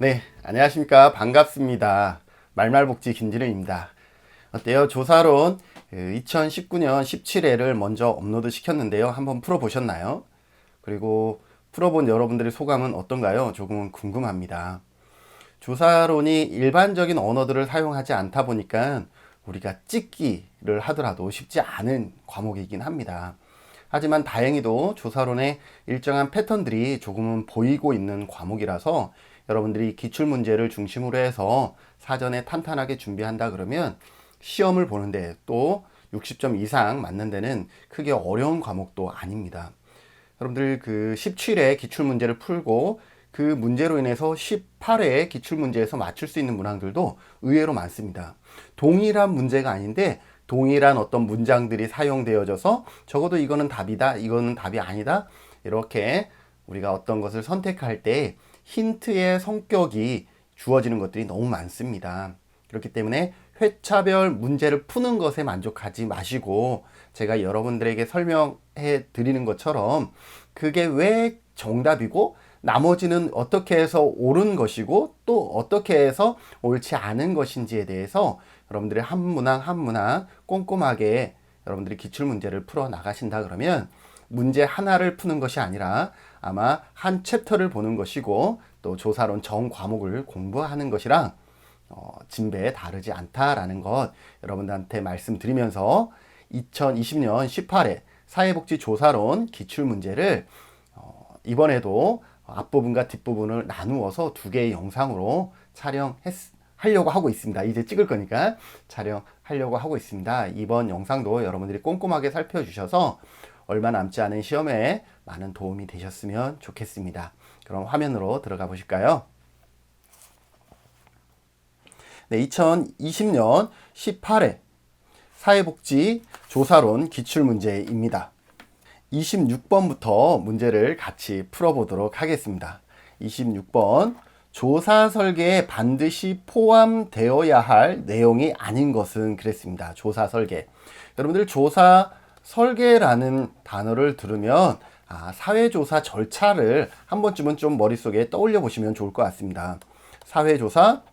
네, 안녕하십니까. 반갑습니다. 말말복지 김진우입니다. 어때요? 조사론 2019년 17회를 먼저 업로드 시켰는데요. 한번 풀어보셨나요? 그리고 풀어본 여러분들의 소감은 어떤가요? 조금은 궁금합니다. 조사론이 일반적인 언어들을 사용하지 않다 보니까 우리가 찍기를 하더라도 쉽지 않은 과목이긴 합니다. 하지만 다행히도 조사론의 일정한 패턴들이 조금은 보이고 있는 과목이라서 여러분들이 기출문제를 중심으로 해서 사전에 탄탄하게 준비한다 그러면 시험을 보는데 또 60점 이상 맞는 데는 크게 어려운 과목도 아닙니다. 여러분들 그 17회 기출문제를 풀고 그 문제로 인해서 18회 기출문제에서 맞출 수 있는 문항들도 의외로 많습니다. 동일한 문제가 아닌데 동일한 어떤 문장들이 사용되어져서 적어도 이거는 답이다, 이거는 답이 아니다, 이렇게 우리가 어떤 것을 선택할 때 힌트의 성격이 주어지는 것들이 너무 많습니다. 그렇기 때문에 회차별 문제를 푸는 것에 만족하지 마시고 제가 여러분들에게 설명해 드리는 것처럼 그게 왜 정답이고 나머지는 어떻게 해서 옳은 것이고 또 어떻게 해서 옳지 않은 것인지에 대해서 여러분들이 한 문항 한 문항 꼼꼼하게 여러분들이 기출문제를 풀어 나가신다 그러면 문제 하나를 푸는 것이 아니라 아마 한 챕터를 보는 것이고 또 조사론 전 과목을 공부하는 것이랑 진배에 다르지 않다라는 것 여러분들한테 말씀드리면서 2020년 18회 사회복지 조사론 기출문제를 이번에도 앞부분과 뒷부분을 나누어서 두 개의 영상으로 촬영하려고 하고 있습니다. 이제 찍을 거니까 촬영하려고 하고 있습니다. 이번 영상도 여러분들이 꼼꼼하게 살펴주셔서 얼마 남지 않은 시험에 많은 도움이 되셨으면 좋겠습니다. 그럼 화면으로 들어가 보실까요? 네, 2020년 18회 사회복지 조사론 기출문제입니다. 26번부터 문제를 같이 풀어보도록 하겠습니다. 26번 조사 설계에 반드시 포함되어야 할 내용이 아닌 것은 그랬습니다. 조사 설계. 여러분들 조사 설계라는 단어를 들으면 사회조사 절차를 한 번쯤은 좀 머릿속에 떠올려 보시면 좋을 것 같습니다. 사회조사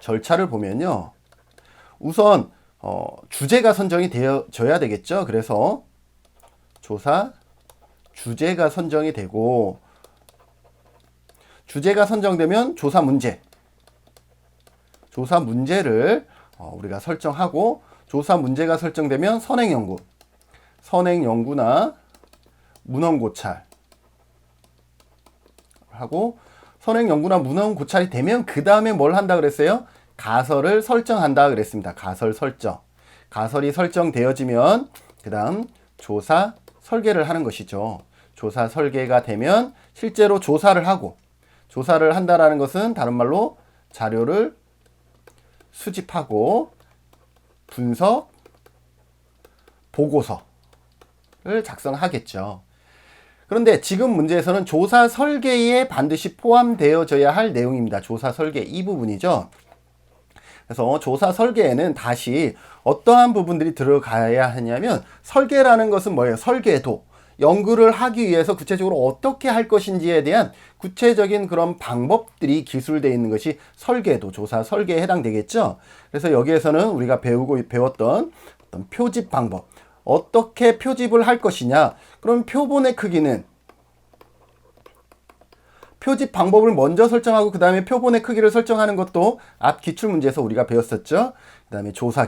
절차를 보면요. 우선 주제가 선정이 되어져야 되겠죠. 그래서 조사 주제가 선정이 되고 주제가 선정되면 조사 문제를 우리가 설정하고 조사 문제가 설정되면 선행연구나 문헌고찰 하고 선행연구나 문헌고찰이 되면 그 다음에 뭘 한다 그랬어요? 가설을 설정한다 그랬습니다. 가설 설정. 가설이 설정되어지면 그 다음 조사 설계를 하는 것이죠. 조사 설계가 되면 실제로 조사를 하고 조사를 한다라는 것은 다른 말로 자료를 수집하고 분석, 보고서를 작성하겠죠. 그런데 지금 문제에서는 조사 설계에 반드시 포함되어져야 할 내용입니다. 조사 설계 이 부분이죠. 그래서 조사 설계에는 다시 어떠한 부분들이 들어가야 하냐면 설계라는 것은 뭐예요? 설계도. 연구를 하기 위해서 구체적으로 어떻게 할 것인지에 대한 구체적인 그런 방법들이 기술되어 있는 것이 설계도, 조사 설계에 해당되겠죠. 그래서 여기에서는 우리가 배웠던 어떤 표집 방법, 어떻게 표집을 할 것이냐. 그럼 표본의 크기는 표집 방법을 먼저 설정하고 그 다음에 표본의 크기를 설정하는 것도 앞 기출문제에서 우리가 배웠었죠. 그 다음에 조사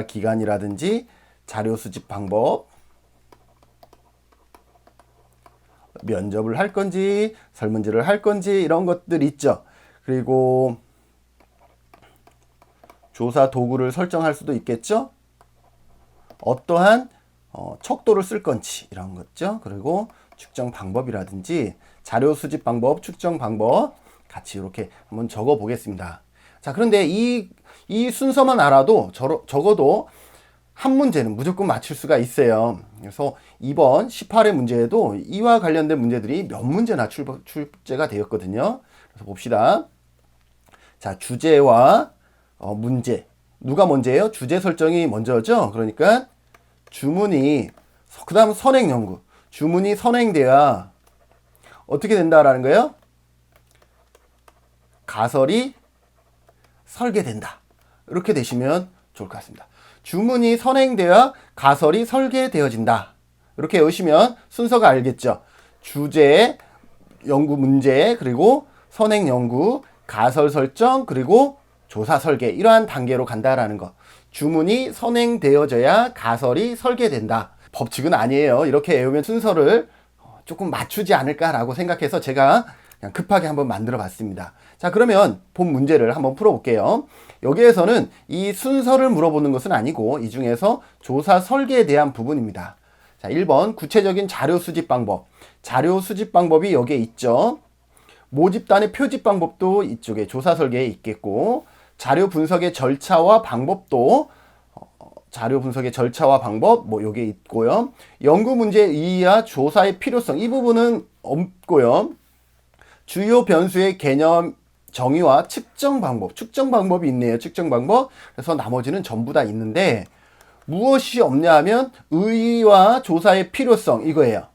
기간이라든지 자료 수집 방법, 면접을 할 건지 설문지를 할 건지 이런 것들 있죠. 그리고 조사 도구를 설정할 수도 있겠죠. 어떠한 척도를 쓸 건지 이런 거죠. 그리고 측정 방법이라든지 자료 수집 방법, 측정 방법 같이 이렇게 한번 적어 보겠습니다. 자, 그런데 이 순서만 알아도 적어도 한 문제는 무조건 맞출 수가 있어요. 그래서 이번 18회 문제에도 이와 관련된 문제들이 몇 문제나 출제가 되었거든요. 그래서 봅시다. 자, 주제와 문제. 누가 먼저예요? 주제 설정이 먼저죠. 그러니까 주문이, 그 다음 선행연구. 주문이 선행돼야 어떻게 된다라는 거예요? 가설이 설계된다. 이렇게 되시면 좋을 것 같습니다. 주문이 선행되어야 가설이 설계되어진다. 이렇게 외우시면 순서가 알겠죠. 주제, 연구 문제, 그리고 선행 연구, 가설 설정, 그리고 조사 설계, 이러한 단계로 간다라는 거. 주문이 선행되어져야 가설이 설계된다. 법칙은 아니에요. 이렇게 외우면 순서를 조금 맞추지 않을까라고 생각해서 제가 그냥 급하게 한번 만들어 봤습니다. 자, 그러면 본 문제를 한번 풀어볼게요. 여기에서는 이 순서를 물어보는 것은 아니고 이 중에서 조사 설계에 대한 부분입니다. 자, 1번 구체적인 자료 수집 방법. 자료 수집 방법이 여기에 있죠. 모집단의 표집 방법도 이쪽에 조사 설계에 있겠고, 자료 분석의 절차와 방법도 자료 분석의 절차와 방법 뭐 요게 있고요. 연구 문제의 의의와 조사의 필요성, 이 부분은 없고요. 주요 변수의 개념 정의와 측정 방법이 있네요. 측정 방법. 그래서 나머지는 전부 다 있는데 무엇이 없냐 하면 의의와 조사의 필요성, 이거예요.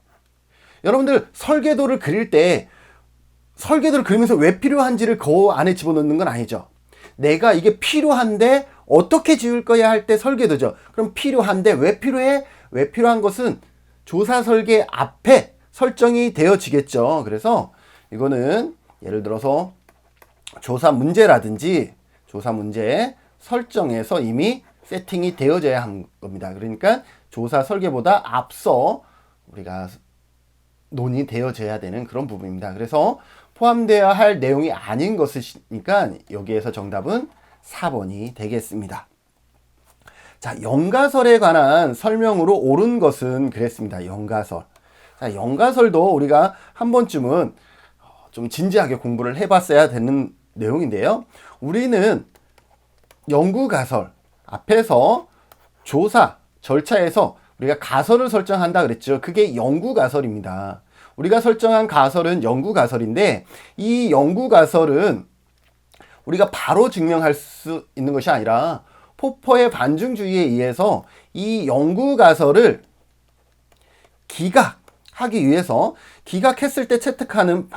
여러분들 설계도를 그릴 때 설계도를 그리면서 왜 필요한지를 그 안에 집어넣는 건 아니죠. 내가 이게 필요한데 어떻게 지을 거야 할 때 설계도죠. 그럼 필요한데 왜 필요해? 왜 필요한 것은 조사 설계 앞에 설정이 되어지겠죠. 그래서 이거는 예를 들어서 조사 문제라든지 조사 문제 설정에서 이미 세팅이 되어져야 한 겁니다. 그러니까 조사 설계보다 앞서 우리가 논의되어져야 되는 그런 부분입니다. 그래서 포함되어야 할 내용이 아닌 것이니까 여기에서 정답은 4번이 되겠습니다. 자, 연가설에 관한 설명으로 옳은 것은 그랬습니다. 연가설. 자, 연가설도 우리가 한 번쯤은 좀 진지하게 공부를 해봤어야 되는 내용인데요. 우리는 연구가설 앞에서 조사 절차에서 우리가 가설을 설정한다 그랬죠. 그게 연구가설입니다. 우리가 설정한 가설은 연구가설인데 이 연구가설은 우리가 바로 증명할 수 있는 것이 아니라 포퍼의 반증주의에 의해서 이 연구가설을 기각하기 위해서 기각했을 때 채택하는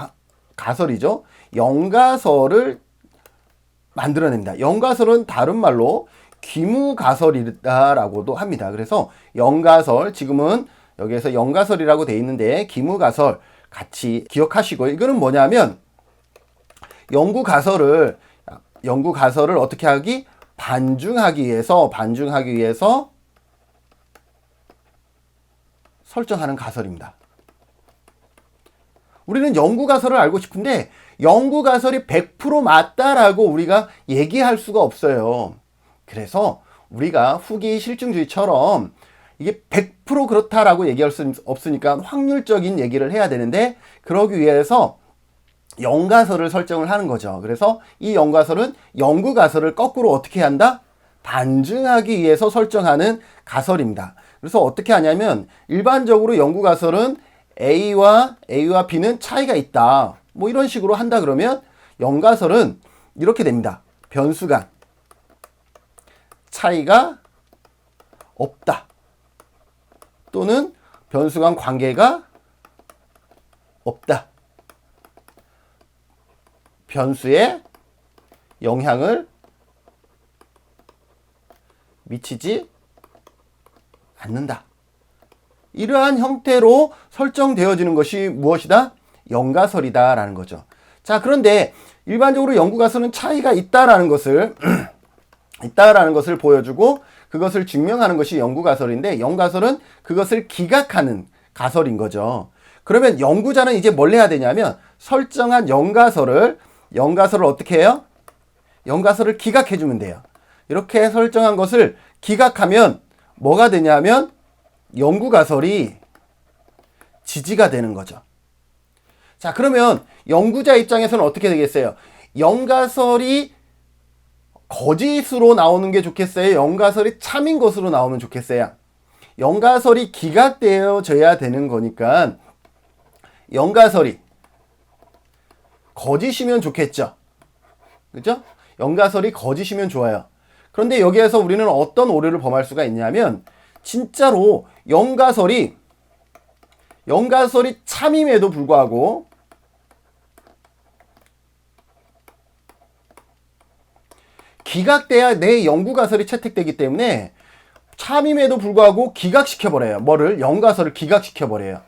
가설이죠. 연가설을 만들어냅니다. 연가설은 다른 말로 기무가설이다라고도 합니다. 그래서 연가설, 지금은 여기에서 연가설이라고 되어 있는데 기무가설 같이 기억하시고, 이거는 뭐냐면 연구가설을 어떻게 하기? 반증하기 위해서 설정하는 가설입니다. 우리는 연구가설을 알고 싶은데 연구가설이 100% 맞다라고 우리가 얘기할 수가 없어요. 그래서 우리가 후기 실증주의처럼 이게 100% 그렇다라고 얘기할 수 없으니까 확률적인 얘기를 해야 되는데, 그러기 위해서 연가설을 설정을 하는 거죠. 그래서 이 연가설은 연구가설을 거꾸로 어떻게 한다? 반증하기 위해서 설정하는 가설입니다. 그래서 어떻게 하냐면 일반적으로 연구가설은 A와 B는 차이가 있다, 뭐 이런 식으로 한다 그러면 연가설은 이렇게 됩니다. 변수 간 차이가 없다, 또는 변수 간 관계가 없다, 변수에 영향을 미치지 않는다. 이러한 형태로 설정되어지는 것이 무엇이다? 연가설이다 라는 거죠. 자, 그런데 일반적으로 연구가설은 차이가 있다라는 것을 보여주고 그것을 증명하는 것이 연구가설인데, 연가설은 그것을 기각하는 가설인 거죠. 그러면 연구자는 이제 뭘 해야 되냐면 설정한 연가설을 어떻게 해요? 연가설을 기각해 주면 돼요. 이렇게 설정한 것을 기각하면 뭐가 되냐면 연구가설이 지지가 되는 거죠. 자, 그러면 연구자 입장에서는 어떻게 되겠어요? 연가설이 거짓으로 나오는 게 좋겠어요? 연가설이 참인 것으로 나오면 좋겠어요? 연가설이 기각되어져야 되는 거니까 연가설이 거짓이면 좋겠죠. 그죠? 연가설이 거짓이면 좋아요. 그런데 여기에서 우리는 어떤 오류를 범할 수가 있냐면 진짜로 연가설이 참임에도 불구하고 기각돼야 내 연구 가설이 채택되기 때문에 참임에도 불구하고 기각시켜버려요. 뭐를? 연가설을 기각시켜버려요.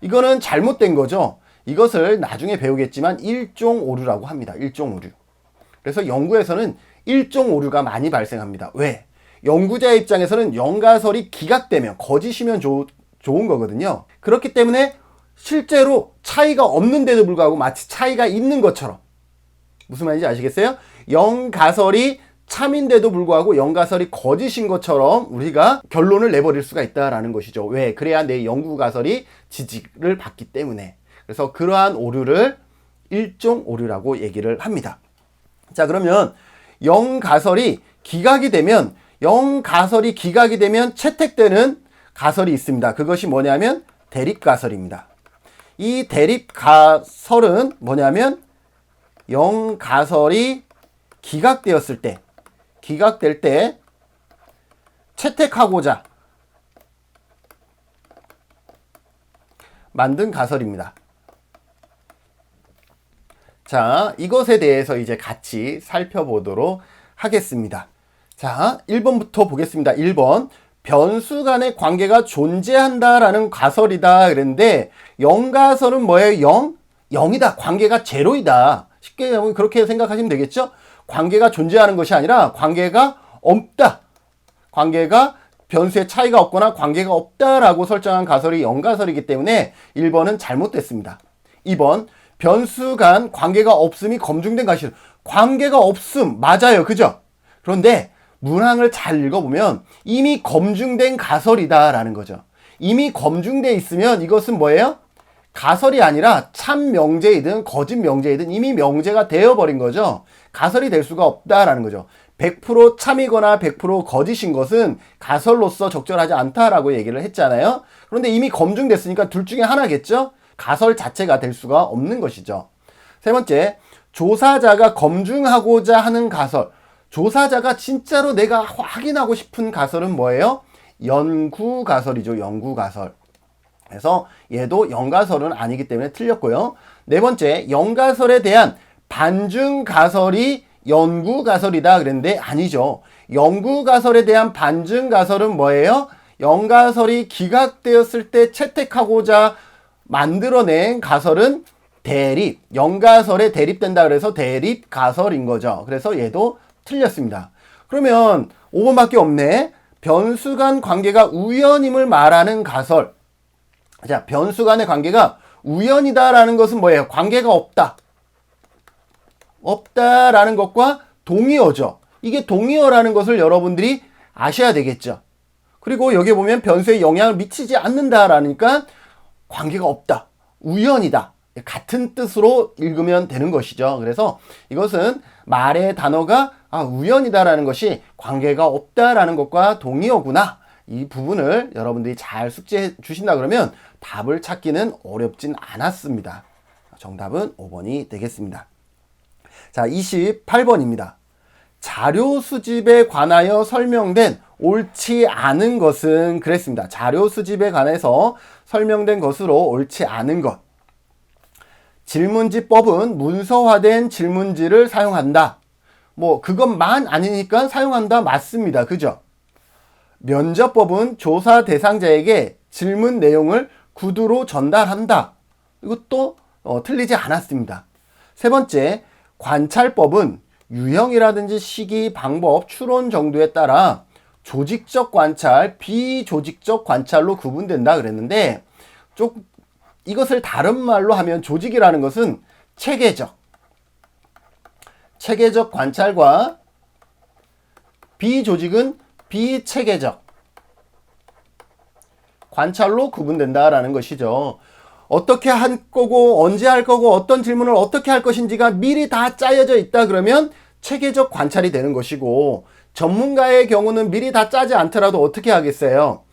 이거는 잘못된 거죠. 이것을 나중에 배우겠지만 일종 오류라고 합니다. 일종 오류. 그래서 연구에서는 일종 오류가 많이 발생합니다. 왜? 연구자의 입장에서는 연가설이 기각되면 거짓이면 좋은 거거든요. 그렇기 때문에 실제로 차이가 없는데도 불구하고 마치 차이가 있는 것처럼, 무슨 말인지 아시겠어요? 연가설이 참인데도 불구하고 연가설이 거짓인 것처럼 우리가 결론을 내버릴 수가 있다라는 것이죠. 왜? 그래야 내 연구가설이 지지를 받기 때문에. 그래서 그러한 오류를 일종 오류라고 얘기를 합니다. 자, 그러면 연가설이 기각이 되면 채택되는 가설이 있습니다. 그것이 뭐냐면 대립가설입니다. 이 대립가설은 뭐냐면 연가설이 기각될 때 채택하고자 만든 가설입니다. 자, 이것에 대해서 이제 같이 살펴보도록 하겠습니다. 자, 1번부터 보겠습니다. 1번. 변수 간의 관계가 존재한다라는 가설이다 그랬는데, 영가설은 뭐예요? 0이다. 관계가 제로이다. 쉽게 그렇게 생각하시면 되겠죠? 관계가 존재하는 것이 아니라 관계가 없다. 관계가 변수의 차이가 없거나 관계가 없다라고 설정한 가설이 영가설이기 때문에 1번은 잘못됐습니다. 2번. 변수 간 관계가 없음이 검증된 가설. 관계가 없음. 맞아요. 그죠? 그런데 문항을 잘 읽어보면 이미 검증된 가설이다라는 거죠. 이미 검증돼 있으면 이것은 뭐예요? 가설이 아니라 참 명제이든 거짓 명제이든 이미 명제가 되어버린 거죠. 가설이 될 수가 없다라는 거죠. 100% 참이거나 100% 거짓인 것은 가설로서 적절하지 않다라고 얘기를 했잖아요. 그런데 이미 검증됐으니까 둘 중에 하나겠죠? 가설 자체가 될 수가 없는 것이죠. 세 번째, 조사자가 검증하고자 하는 가설. 조사자가 진짜로 내가 확인하고 싶은 가설은 뭐예요? 연구가설이죠. 연구가설. 그래서 얘도 연가설은 아니기 때문에 틀렸고요. 네 번째, 연가설에 대한 반증가설이 연구가설이다 그랬는데 아니죠. 연구가설에 대한 반증가설은 뭐예요? 연가설이 기각되었을 때 채택하고자 만들어낸 가설은 대립, 연가설에 대립된다 그래서 대립가설인 거죠. 그래서 얘도 틀렸습니다. 그러면 5번밖에 없네. 변수 간 관계가 우연임을 말하는 가설. 자, 변수 간의 관계가 우연이다라는 것은 뭐예요? 관계가 없다. 없다라는 것과 동의어죠. 이게 동의어라는 것을 여러분들이 아셔야 되겠죠. 그리고 여기 보면 변수에 영향을 미치지 않는다라니까 관계가 없다. 우연이다. 같은 뜻으로 읽으면 되는 것이죠. 그래서 이것은 말의 단어가 우연이다라는 것이 관계가 없다라는 것과 동의어구나. 이 부분을 여러분들이 잘 숙지해 주신다 그러면 답을 찾기는 어렵진 않았습니다. 정답은 5번이 되겠습니다. 자, 28번입니다. 자료 수집에 관하여 설명된 옳지 않은 것은 그랬습니다. 자료 수집에 관해서 설명된 것으로 옳지 않은 것. 질문지법은 문서화된 질문지를 사용한다. 뭐 그것만 아니니까 사용한다 맞습니다. 그죠? 면접법은 조사 대상자에게 질문 내용을 구두로 전달한다. 이것도 틀리지 않았습니다. 세 번째, 관찰법은 유형이라든지 시기, 방법, 추론 정도에 따라 조직적 관찰, 비조직적 관찰로 구분된다 그랬는데 이것을 다른 말로 하면 조직이라는 것은 체계적 관찰과 비조직은 비체계적 관찰로 구분된다라는 것이죠. 어떻게 할 거고 언제 할 거고 어떤 질문을 어떻게 할 것인지가 미리 다 짜여져 있다 그러면 체계적 관찰이 되는 것이고, 전문가의 경우는 미리 다 짜지 않더라도 어떻게 하겠어요?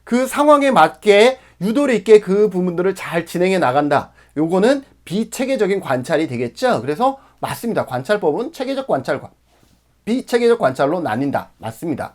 그 상황에 맞게 유도리 있게 그 부분들을 잘 진행해 나간다. 요거는 비체계적인 관찰이 되겠죠. 그래서 맞습니다. 관찰법은 체계적 관찰과 비체계적 관찰로 나뉜다. 맞습니다.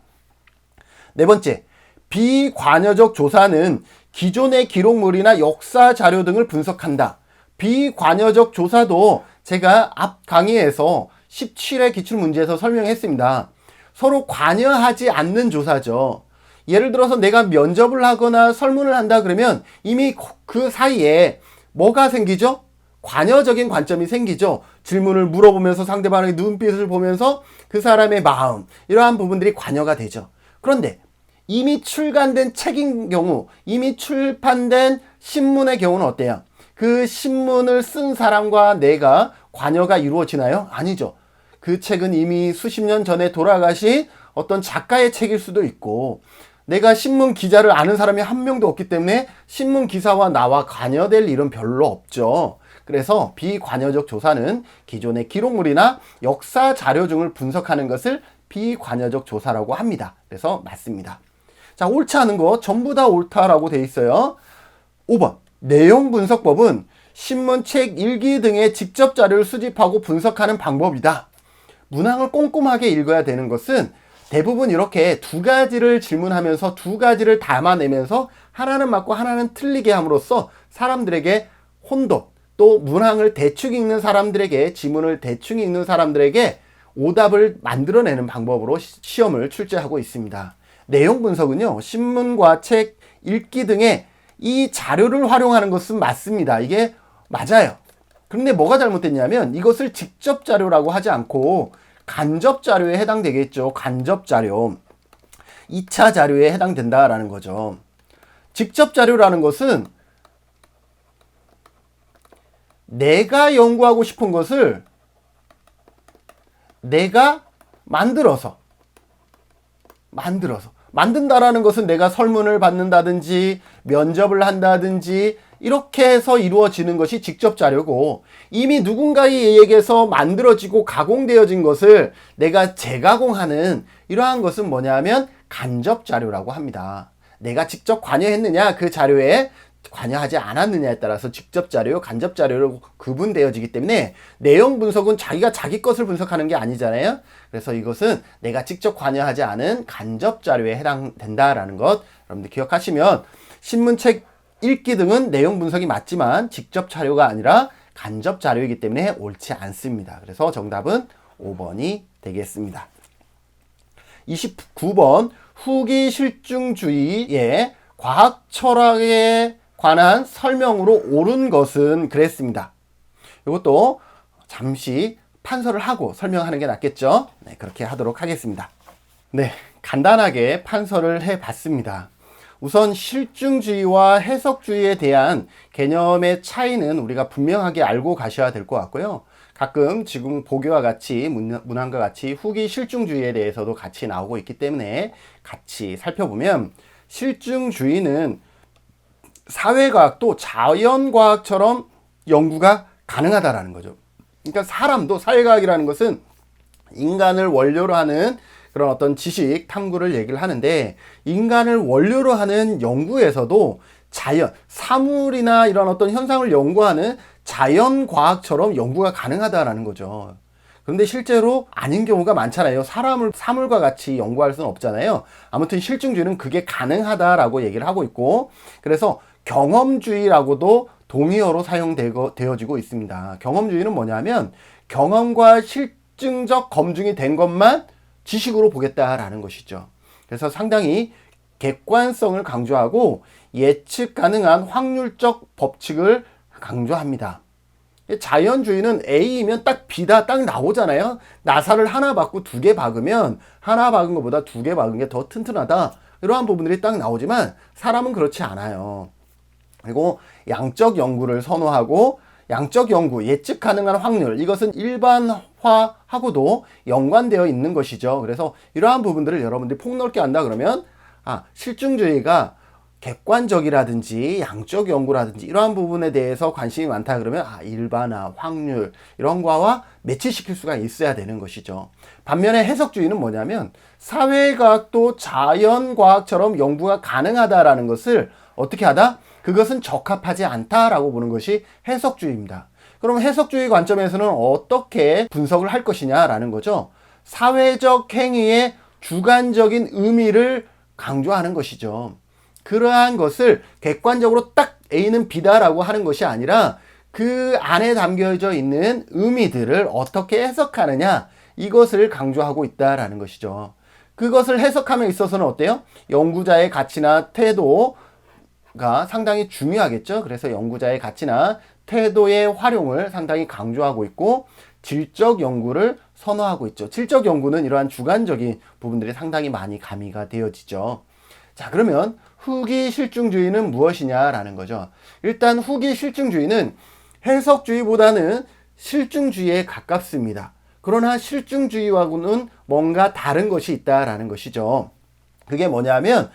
네 번째, 비관여적 조사는 기존의 기록물이나 역사 자료 등을 분석한다. 비관여적 조사도 제가 앞 강의에서 17회 기출문제에서 설명했습니다. 서로 관여하지 않는 조사죠. 예를 들어서 내가 면접을 하거나 설문을 한다 그러면 이미 그 사이에 뭐가 생기죠? 관여적인 관점이 생기죠. 질문을 물어보면서 상대방의 눈빛을 보면서 그 사람의 마음, 이러한 부분들이 관여가 되죠. 그런데 이미 출간된 책인 경우, 이미 출판된 신문의 경우는 어때요? 그 신문을 쓴 사람과 내가 관여가 이루어지나요? 아니죠. 그 책은 이미 수십 년 전에 돌아가신 어떤 작가의 책일 수도 있고, 내가 신문 기자를 아는 사람이 한 명도 없기 때문에 신문 기사와 나와 관여될 일은 별로 없죠. 그래서 비관여적 조사는 기존의 기록물이나 역사 자료 등을 분석하는 것을 비관여적 조사라고 합니다. 그래서 맞습니다. 자, 옳지 않은 거 전부 다 옳다라고 돼 있어요. 5번. 내용 분석법은 신문, 책, 일기 등의 직접 자료를 수집하고 분석하는 방법이다. 문항을 꼼꼼하게 읽어야 되는 것은 대부분 이렇게 두 가지를 질문하면서 두 가지를 담아내면서 하나는 맞고 하나는 틀리게 함으로써 사람들에게 혼돈, 또 문항을 대충 읽는 사람들에게, 지문을 대충 읽는 사람들에게 오답을 만들어내는 방법으로 시험을 출제하고 있습니다. 내용 분석은요, 신문과 책, 읽기 등의 이 자료를 활용하는 것은 맞습니다. 이게 맞아요. 그런데 뭐가 잘못됐냐면 이것을 직접 자료라고 하지 않고 간접 자료에 해당되겠죠. 간접 자료. 2차 자료에 해당된다라는 거죠. 직접 자료라는 것은 내가 연구하고 싶은 것을 내가 만든다라는 것은 내가 설문을 받는다든지 면접을 한다든지 이렇게 해서 이루어지는 것이 직접 자료고, 이미 누군가에게서 만들어지고 가공되어진 것을 내가 재가공하는 이러한 것은 뭐냐면 간접 자료라고 합니다. 내가 직접 관여했느냐, 그 자료에 관여하지 않았느냐에 따라서 직접 자료, 간접 자료로 구분되어지기 때문에 내용 분석은 자기가 자기 것을 분석하는 게 아니잖아요. 그래서 이것은 내가 직접 관여하지 않은 간접 자료에 해당된다라는 것 여러분들 기억하시면, 신문, 책, 읽기 등은 내용 분석이 맞지만 직접 자료가 아니라 간접 자료이기 때문에 옳지 않습니다. 그래서 정답은 5번이 되겠습니다. 29번 후기 실증주의의 과학 철학에 관한 설명으로 옳은 것은 그랬습니다. 이것도 잠시 판서를 하고 설명하는 게 낫겠죠? 네, 그렇게 하도록 하겠습니다. 네, 간단하게 판서를 해봤습니다. 우선 실증주의와 해석주의에 대한 개념의 차이는 우리가 분명하게 알고 가셔야 될 것 같고요. 가끔 지금 보기와 같이 문항과 같이 후기 실증주의에 대해서도 같이 나오고 있기 때문에 같이 살펴보면, 실증주의는 사회과학도 자연과학처럼 연구가 가능하다라는 거죠. 그러니까 사람도, 사회과학이라는 것은 인간을 원료로 하는 그런 어떤 지식, 탐구를 얘기를 하는데, 인간을 원료로 하는 연구에서도 자연, 사물이나 이런 어떤 현상을 연구하는 자연과학처럼 연구가 가능하다라는 거죠. 그런데 실제로 아닌 경우가 많잖아요. 사물과 같이 연구할 수는 없잖아요. 아무튼 실증주의는 그게 가능하다라고 얘기를 하고 있고, 그래서 경험주의라고도 동의어로 사용되어지고 있습니다. 경험주의는 뭐냐면 경험과 실증적 검증이 된 것만 지식으로 보겠다라는 것이죠. 그래서 상당히 객관성을 강조하고 예측 가능한 확률적 법칙을 강조합니다. 자연주의는 A이면 딱 B다 딱 나오잖아요. 나사를 하나 박고 두 개 박으면 하나 박은 것보다 두 개 박은 게 더 튼튼하다, 이러한 부분들이 딱 나오지만 사람은 그렇지 않아요. 그리고 양적 연구를 선호하고, 양적 연구, 예측 가능한 확률, 이것은 일반화하고도 연관되어 있는 것이죠. 그래서 이러한 부분들을 여러분들이 폭넓게 한다 그러면, 실증주의가 객관적이라든지 양적 연구라든지 이러한 부분에 대해서 관심이 많다 그러면 일반화, 확률 이런 거와 매치시킬 수가 있어야 되는 것이죠. 반면에 해석주의는 뭐냐면 사회과학도 자연과학처럼 연구가 가능하다라는 것을 어떻게 하다? 그것은 적합하지 않다라고 보는 것이 해석주의입니다. 그럼 해석주의 관점에서는 어떻게 분석을 할 것이냐라는 거죠. 사회적 행위의 주관적인 의미를 강조하는 것이죠. 그러한 것을 객관적으로 딱 A는 B다라고 하는 것이 아니라 그 안에 담겨져 있는 의미들을 어떻게 해석하느냐, 이것을 강조하고 있다라는 것이죠. 그것을 해석함에 있어서는 어때요? 연구자의 가치나 태도가 상당히 중요하겠죠. 그래서 연구자의 가치나 태도의 활용을 상당히 강조하고 있고, 질적 연구를 선호하고 있죠. 질적 연구는 이러한 주관적인 부분들이 상당히 많이 가미가 되어지죠. 자, 그러면 후기 실증주의는 무엇이냐라는 거죠. 일단 후기 실증주의는 해석주의보다는 실증주의에 가깝습니다. 그러나 실증주의와는 뭔가 다른 것이 있다라는 것이죠. 그게 뭐냐면,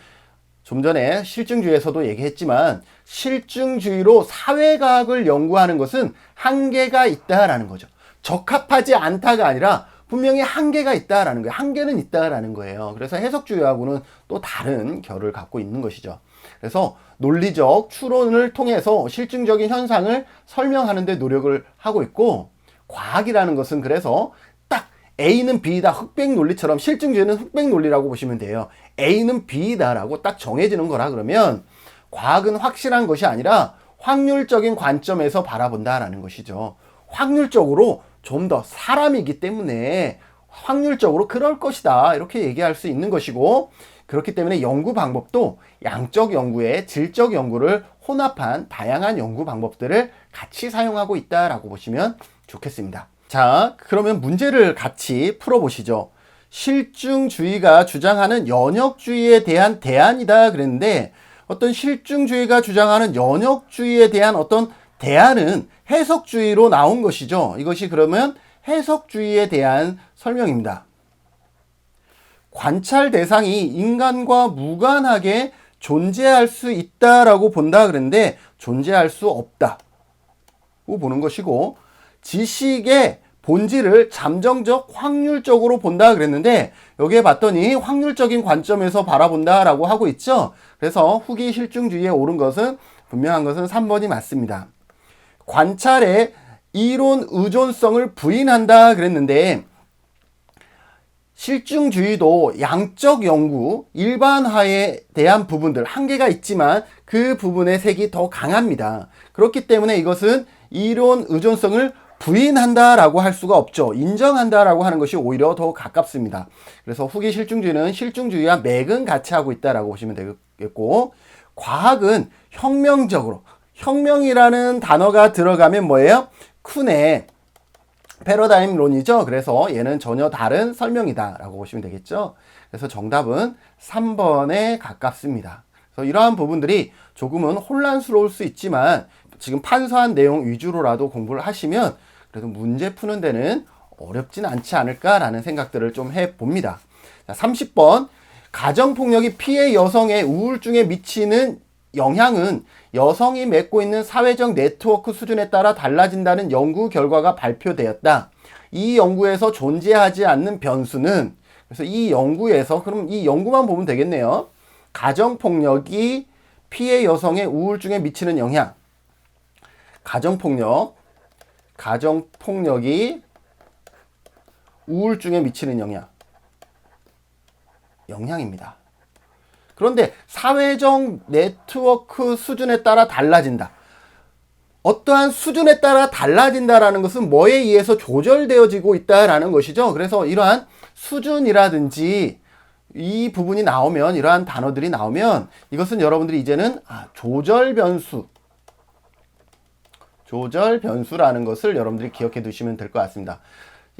좀 전에 실증주의에서도 얘기했지만, 실증주의로 사회과학을 연구하는 것은 한계가 있다라는 거죠. 적합하지 않다가 아니라 분명히 한계가 있다라는 거예요. 한계는 있다라는 거예요. 그래서 해석주의하고는 또 다른 결을 갖고 있는 것이죠. 그래서 논리적 추론을 통해서 실증적인 현상을 설명하는 데 노력을 하고 있고, 과학이라는 것은 그래서 딱 A는 B다, 흑백 논리처럼 실증주의는 흑백 논리라고 보시면 돼요. A는 B다라고 딱 정해지는 거라 그러면, 과학은 확실한 것이 아니라 확률적인 관점에서 바라본다라는 것이죠. 확률적으로 좀 더 사람이기 때문에 확률적으로 그럴 것이다, 이렇게 얘기할 수 있는 것이고, 그렇기 때문에 연구 방법도 양적 연구에 질적 연구를 혼합한 다양한 연구 방법들을 같이 사용하고 있다라고 보시면 좋겠습니다. 자, 그러면 문제를 같이 풀어보시죠. 실증주의가 주장하는 연역주의에 대한 대안이다 그랬는데, 어떤 실증주의가 주장하는 연역주의에 대한 어떤 대안은 해석주의로 나온 것이죠. 이것이 그러면 해석주의에 대한 설명입니다. 관찰 대상이 인간과 무관하게 존재할 수 있다라고 본다 그랬는데, 존재할 수 없다고 보는 것이고, 지식의 본질을 잠정적 확률적으로 본다 그랬는데, 여기에 봤더니 확률적인 관점에서 바라본다라고 하고 있죠. 그래서 후기 실증주의에 옳은 것은, 분명한 것은 3번이 맞습니다. 관찰의 이론 의존성을 부인한다 그랬는데, 실증주의도 양적 연구, 일반화에 대한 부분들, 한계가 있지만 그 부분의 색이 더 강합니다. 그렇기 때문에 이것은 이론 의존성을 부인한다라고 할 수가 없죠. 인정한다라고 하는 것이 오히려 더 가깝습니다. 그래서 후기 실증주의는 실증주의와 맥은 같이 하고 있다라고 보시면 되겠고, 과학은 혁명적으로, 혁명이라는 단어가 들어가면 뭐예요? 쿤의 패러다임론이죠. 그래서 얘는 전혀 다른 설명이다 라고 보시면 되겠죠. 그래서 정답은 3번에 가깝습니다. 그래서 이러한 부분들이 조금은 혼란스러울 수 있지만, 지금 판서한 내용 위주로라도 공부를 하시면 그래도 문제 푸는 데는 어렵진 않지 않을까라는 생각들을 좀 해봅니다. 자, 30번. 가정폭력이 피해 여성의 우울증에 미치는 영향은 여성이 맺고 있는 사회적 네트워크 수준에 따라 달라진다는 연구 결과가 발표되었다. 이 연구에서 존재하지 않는 변수는, 그래서 이 연구에서, 그럼 이 연구만 보면 되겠네요. 가정폭력이 피해 여성의 우울증에 미치는 영향. 가정폭력이 우울증에 미치는 영향입니다. 그런데 사회적 네트워크 수준에 따라 달라진다. 어떠한 수준에 따라 달라진다라는 것은 뭐에 의해서 조절되어지고 있다라는 것이죠. 그래서 이러한 수준이라든지 이 부분이 나오면, 이러한 단어들이 나오면, 이것은 여러분들이 이제는 조절 변수라는 것을 여러분들이 기억해 두시면 될 것 같습니다.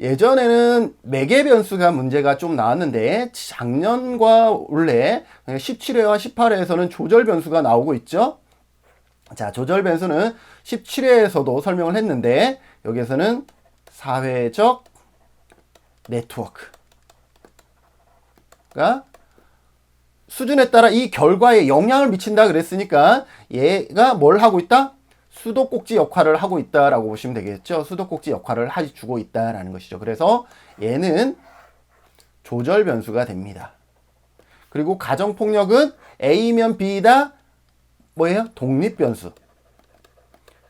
예전에는 매개 변수가 문제가 좀 나왔는데, 작년과 올해 17회와 18회에서는 조절 변수가 나오고 있죠. 자, 조절 변수는 17회에서도 설명을 했는데, 여기에서는 사회적 네트워크가 수준에 따라 이 결과에 영향을 미친다 그랬으니까, 얘가 뭘 하고 있다? 수도꼭지 역할을 하고 있다라고 보시면 되겠죠. 수도꼭지 역할을 해주고 있다라는 것이죠. 그래서 얘는 조절 변수가 됩니다. 그리고 가정폭력은 A면 B다, 뭐예요? 독립 변수.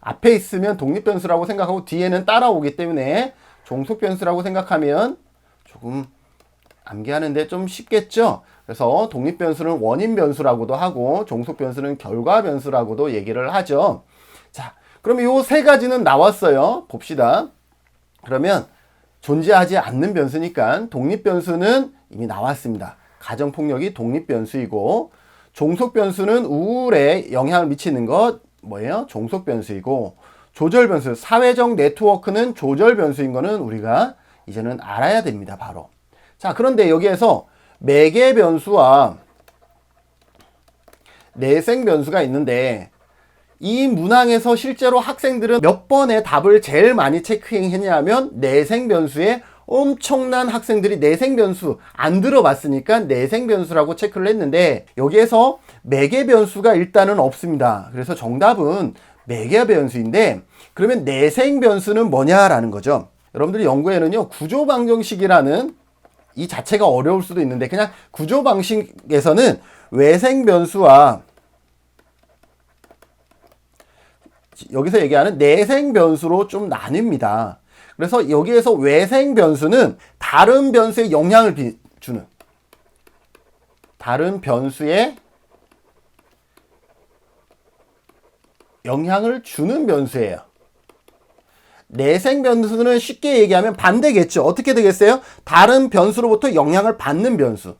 앞에 있으면 독립 변수라고 생각하고 뒤에는 따라오기 때문에 종속 변수라고 생각하면 조금 암기하는데 좀 쉽겠죠. 그래서 독립 변수는 원인 변수라고도 하고, 종속 변수는 결과 변수라고도 얘기를 하죠. 자, 그럼 요 세 가지는 나왔어요. 봅시다. 그러면 존재하지 않는 변수니까 독립변수는 이미 나왔습니다. 가정폭력이 독립변수이고, 종속변수는 우울에 영향을 미치는 것 뭐예요? 종속변수이고, 조절변수, 사회적 네트워크는 조절변수인 거는 우리가 이제는 알아야 됩니다. 바로. 자, 그런데 여기에서 매개변수와 내생변수가 있는데, 이 문항에서 실제로 학생들은 몇 번의 답을 제일 많이 체크했냐면 내생변수에 엄청난 학생들이 내생변수 안 들어봤으니까 내생변수라고 체크를 했는데, 여기에서 매개변수가 일단은 없습니다. 그래서 정답은 매개변수인데, 그러면 내생변수는 뭐냐라는 거죠. 여러분들이 연구에는요, 구조방정식이라는 이 자체가 어려울 수도 있는데, 그냥 구조방식에서는 외생변수와 여기서 얘기하는 내생변수로 좀 나뉩니다. 그래서 여기에서 외생변수는 다른 변수에 영향을 주는, 다른 변수에 영향을 주는 변수예요. 내생변수는 쉽게 얘기하면 반대겠죠. 어떻게 되겠어요? 다른 변수로부터 영향을 받는 변수.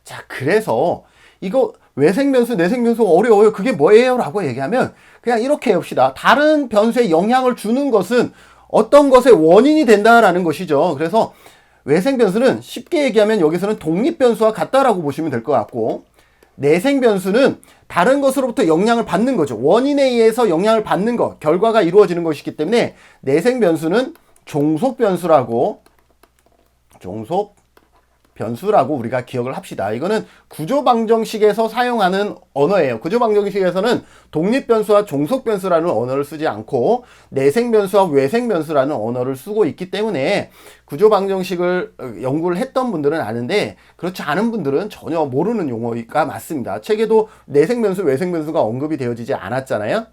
자, 그래서 이거 외생변수, 내생변수가 어려워요. 그게 뭐예요? 라고 얘기하면 그냥 이렇게 해봅시다. 다른 변수에 영향을 주는 것은 어떤 것의 원인이 된다라는 것이죠. 그래서 외생변수는 쉽게 얘기하면 여기서는 독립변수와 같다라고 보시면 될 것 같고, 내생변수는 다른 것으로부터 영향을 받는 거죠. 원인에 의해서 영향을 받는 것, 결과가 이루어지는 것이기 때문에 내생변수는 종속변수라고 우리가 기억을 합시다. 이거는 구조방정식에서 사용하는 언어예요. 구조방정식에서는 독립변수와 종속변수라는 언어를 쓰지 않고 내생변수와 외생변수라는 언어를 쓰고 있기 때문에 구조방정식을 연구를 했던 분들은 아는데, 그렇지 않은 분들은 전혀 모르는 용어가 맞습니다. 책에도 내생변수, 외생변수가 언급이 되어지지 않았잖아요.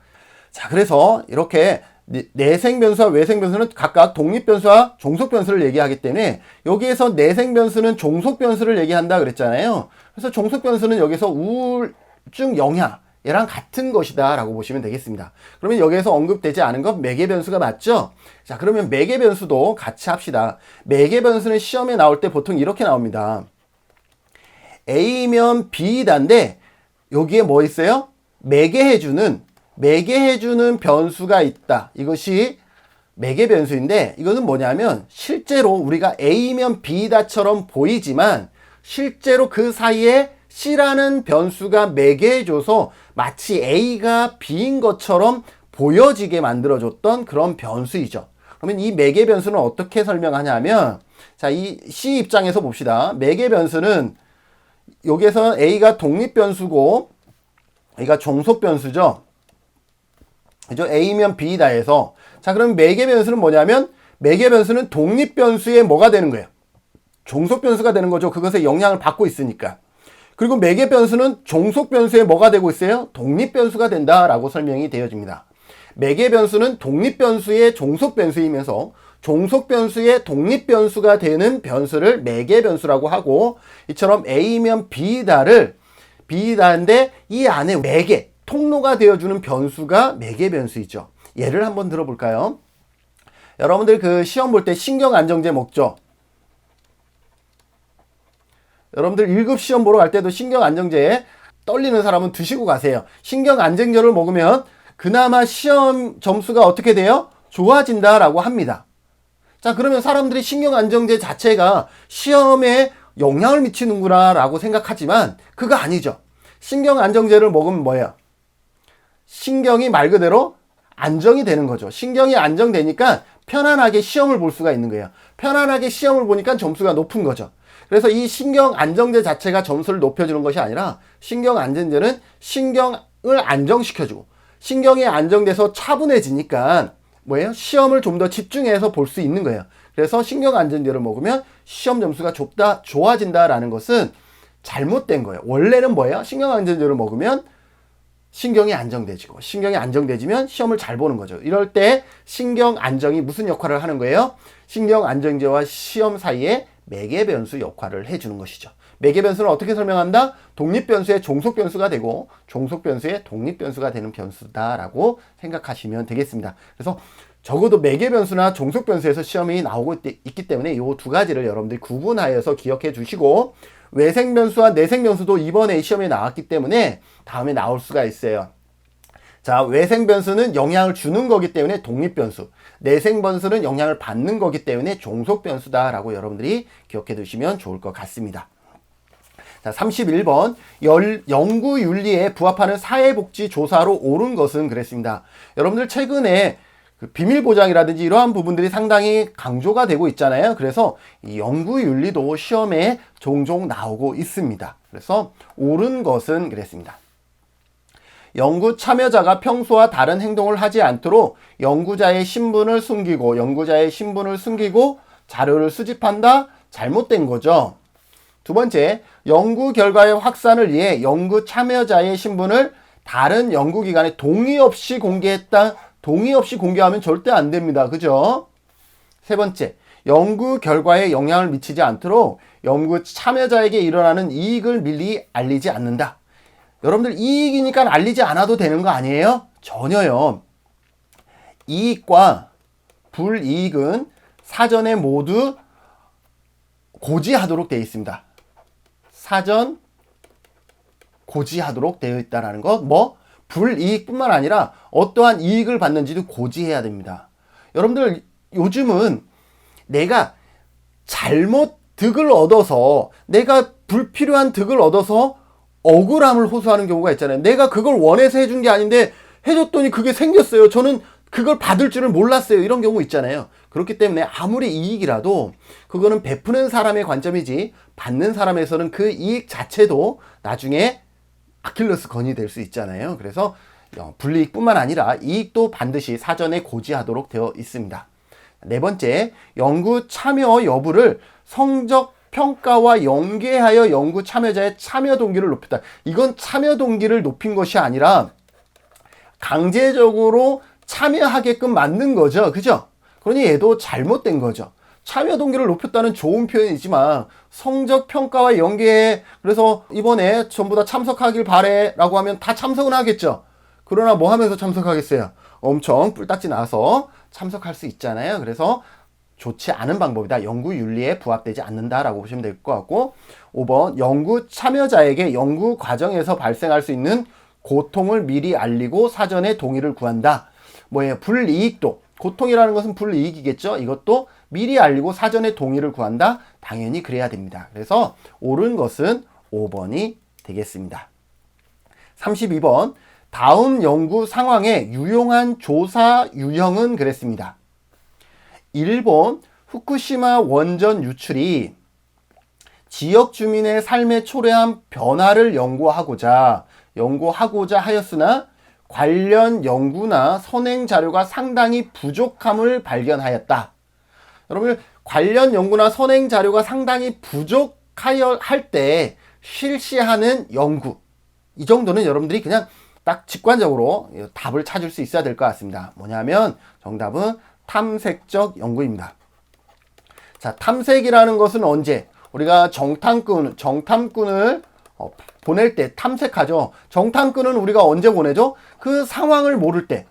자, 그래서 이렇게 내생변수와 외생변수는 각각 독립변수와 종속변수를 얘기하기 때문에 여기에서 내생변수는 종속변수를 얘기한다 그랬잖아요. 그래서 종속변수는 여기서 우울증 영향, 얘랑 같은 것이다 라고 보시면 되겠습니다. 그러면 여기에서 언급되지 않은 건 매개변수가 맞죠? 자, 그러면 매개변수도 같이 합시다. 매개변수는 시험에 나올 때 보통 이렇게 나옵니다. A면 B다인데 여기에 뭐 있어요? 매개해주는 변수가 있다. 이것이 매개변수인데, 이거는 뭐냐면 실제로 우리가 A면 B다처럼 보이지만 실제로 그 사이에 C라는 변수가 매개해줘서 마치 A가 B인 것처럼 보여지게 만들어줬던 그런 변수이죠. 그러면 이 매개변수는 어떻게 설명하냐면, 자, 이 C 입장에서 봅시다. 매개변수는 여기에서 A가 독립변수고 A가 종속변수죠. 그죠? A면 B다 해서. 자, 그럼 매개변수는 뭐냐면, 매개변수는 독립변수에 뭐가 되는 거예요? 종속변수가 되는 거죠. 그것에 영향을 받고 있으니까. 그리고 매개변수는 종속변수에 뭐가 되고 있어요? 독립변수가 된다라고 설명이 되어집니다. 매개변수는 독립변수의 종속변수이면서 종속변수의 독립변수가 되는 변수를 매개변수라고 하고, 이처럼 A면 B다인데 이 안에 매개, 통로가 되어주는 변수가 매개변수이죠. 예를 한번 들어볼까요? 여러분들 그 시험 볼 때 신경안정제 먹죠? 여러분들 1급 시험 보러 갈 때도 신경안정제 떨리는 사람은 드시고 가세요. 신경안정제를 먹으면 그나마 시험 점수가 어떻게 돼요? 좋아진다라고 합니다. 자, 그러면 사람들이 신경안정제 자체가 시험에 영향을 미치는구나 라고 생각하지만 그거 아니죠. 신경안정제를 먹으면 뭐예요? 신경이 말 그대로 안정이 되는 거죠. 신경이 안정되니까 편안하게 시험을 볼 수가 있는 거예요. 편안하게 시험을 보니까 점수가 높은 거죠. 그래서 이 신경 안정제 자체가 점수를 높여주는 것이 아니라 신경 안정제는 신경을 안정시켜주고 신경이 안정돼서 차분해지니까 뭐예요? 시험을 좀 더 집중해서 볼 수 있는 거예요. 그래서 신경 안정제를 먹으면 시험 점수가 좋아진다라는 것은 잘못된 거예요. 원래는 뭐예요? 신경 안정제를 먹으면 신경이 안정돼지고, 신경이 안정돼지면 시험을 잘 보는 거죠. 이럴 때 신경 안정이 무슨 역할을 하는 거예요? 신경 안정제와 시험 사이에 매개 변수 역할을 해주는 것이죠. 매개 변수는 어떻게 설명한다? 독립 변수의 종속 변수가 되고 종속 변수의 독립 변수가 되는 변수다라고 생각하시면 되겠습니다. 그래서 적어도 매개 변수나 종속 변수에서 시험이 나오고 있기 때문에 이 두 가지를 여러분들이 구분하여서 기억해 주시고, 외생 변수와 내생 변수도 이번에 시험에 나왔기 때문에 다음에 나올 수가 있어요. 자, 외생 변수는 영향을 주는 거기 때문에 독립 변수, 내생 변수는 영향을 받는 거기 때문에 종속 변수다라고 여러분들이 기억해 두시면 좋을 것 같습니다. 자, 31번 연구윤리에 부합하는 사회복지조사로 옳은 것은 그랬습니다. 여러분들 최근에 비밀보장이라든지 이러한 부분들이 상당히 강조가 되고 있잖아요. 그래서 이 연구윤리도 시험에 종종 나오고 있습니다. 그래서 옳은 것은 그랬습니다. 연구 참여자가 평소와 다른 행동을 하지 않도록 연구자의 신분을 숨기고 자료를 수집한다? 잘못된 거죠. 두 번째, 연구 결과의 확산을 위해 연구 참여자의 신분을 다른 연구기관에 동의 없이 공개했다? 동의 없이 공개하면 절대 안 됩니다. 그죠? 세 번째, 연구 결과에 영향을 미치지 않도록 연구 참여자에게 일어나는 이익을 미리 알리지 않는다. 여러분들 이익이니까 알리지 않아도 되는 거 아니에요? 전혀요. 이익과 불이익은 사전에 모두 고지하도록 되어 있습니다. 사전 고지하도록 되어 있다는 것. 불이익뿐만 아니라 어떠한 이익을 받는지도 고지해야 됩니다. 여러분들 요즘은 내가 잘못 득을 얻어서, 내가 불필요한 득을 얻어서 억울함을 호소하는 경우가 있잖아요. 내가 그걸 원해서 해준 게 아닌데 해줬더니 그게 생겼어요. 저는 그걸 받을 줄을 몰랐어요. 이런 경우 있잖아요. 그렇기 때문에 아무리 이익이라도 그거는 베푸는 사람의 관점이지, 받는 사람에서는 그 이익 자체도 나중에 아킬레스 건이 될 수 있잖아요. 그래서 불이익뿐만 아니라 이익도 반드시 사전에 고지하도록 되어 있습니다. 네 번째, 연구 참여 여부를 성적 평가와 연계하여 연구 참여자의 참여 동기를 높였다. 이건 참여 동기를 높인 것이 아니라 강제적으로 참여하게끔 만든 거죠. 그죠? 그러니 얘도 잘못된 거죠. 참여 동기를 높였다는 좋은 표현이지만 성적 평가와 연계해, 그래서 이번에 전부 다 참석하길 바래 라고 하면 다 참석은 하겠죠. 그러나 뭐 하면서 참석하겠어요? 엄청 뿔딱지 나서 참석할 수 있잖아요. 그래서 좋지 않은 방법이다. 연구윤리에 부합되지 않는다라고 보시면 될 것 같고, 5번 연구 참여자에게 연구 과정에서 발생할 수 있는 고통을 미리 알리고 사전에 동의를 구한다. 뭐예요? 불이익도, 고통이라는 것은 불이익이겠죠. 이것도 미리 알리고 사전에 동의를 구한다. 당연히 그래야 됩니다. 그래서 옳은 것은 5번이 되겠습니다. 32번 다음 연구 상황에 유용한 조사 유형은 그랬습니다. 일본 후쿠시마 원전 유출이 지역 주민의 삶에 초래한 변화를 연구하고자 하였으나 관련 연구나 선행 자료가 상당히 부족함을 발견하였다. 여러분, 관련 연구나 선행 자료가 상당히 부족하여 할 때 실시하는 연구, 이 정도는 여러분들이 그냥 딱 직관적으로 답을 찾을 수 있어야 될 것 같습니다. 뭐냐면 정답은 탐색적 연구입니다. 자, 탐색이라는 것은 언제? 우리가 정탐꾼을 보낼 때 탐색하죠. 정탐꾼은 우리가 언제 보내죠? 그 상황을 모를 때,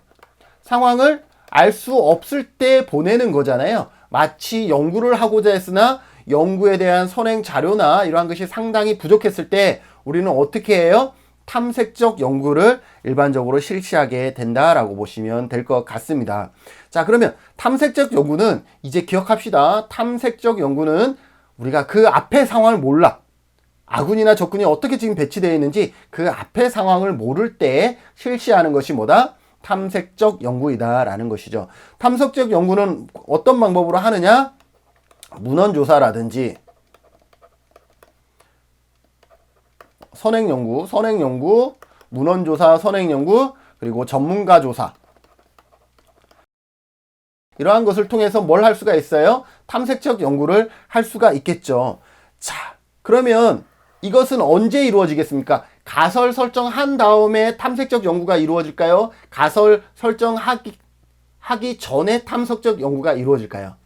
상황을 알 수 없을 때 보내는 거잖아요. 마치 연구를 하고자 했으나 연구에 대한 선행 자료나 이러한 것이 상당히 부족했을 때 우리는 어떻게 해요? 탐색적 연구를 일반적으로 실시하게 된다라고 보시면 될 것 같습니다. 자, 그러면 탐색적 연구는 이제 기억합시다. 탐색적 연구는 우리가 그 앞의 상황을 몰라. 아군이나 적군이 어떻게 지금 배치되어 있는지 그 앞의 상황을 모를 때 실시하는 것이 뭐다? 탐색적 연구이다라는 것이죠. 탐색적 연구는 어떤 방법으로 하느냐? 문헌조사라든지 선행연구, 문헌조사, 선행연구, 그리고 전문가조사, 이러한 것을 통해서 뭘 할 수가 있어요? 탐색적 연구를 할 수가 있겠죠. 자, 그러면 탐색적 연구는 이제 기억합시다. 탐색적 연구는 우리가 그 앞의 상황을 몰라. 아군이나 적군이 어떻게 지금 배치되어 있는지 그 앞의 상황을 모를 때 실시하는 것이 뭐다? 탐색적 연구이다라는 것이죠. 탐색적 연구는 어떤 방법으로 하느냐? 문헌조사라든지 선행연구, 문헌조사, 선행연구, 그리고 전문가조사, 이러한 것을 통해서 뭘 할 수가 있어요? 탐색적 연구를 할 수가 있겠죠. 자, 그러면 이것은 언제 이루어지겠습니까? 가설 설정한 다음에 탐색적 연구가 이루어질까요? 가설 설정하기 전에 탐색적 연구가 이루어질까요?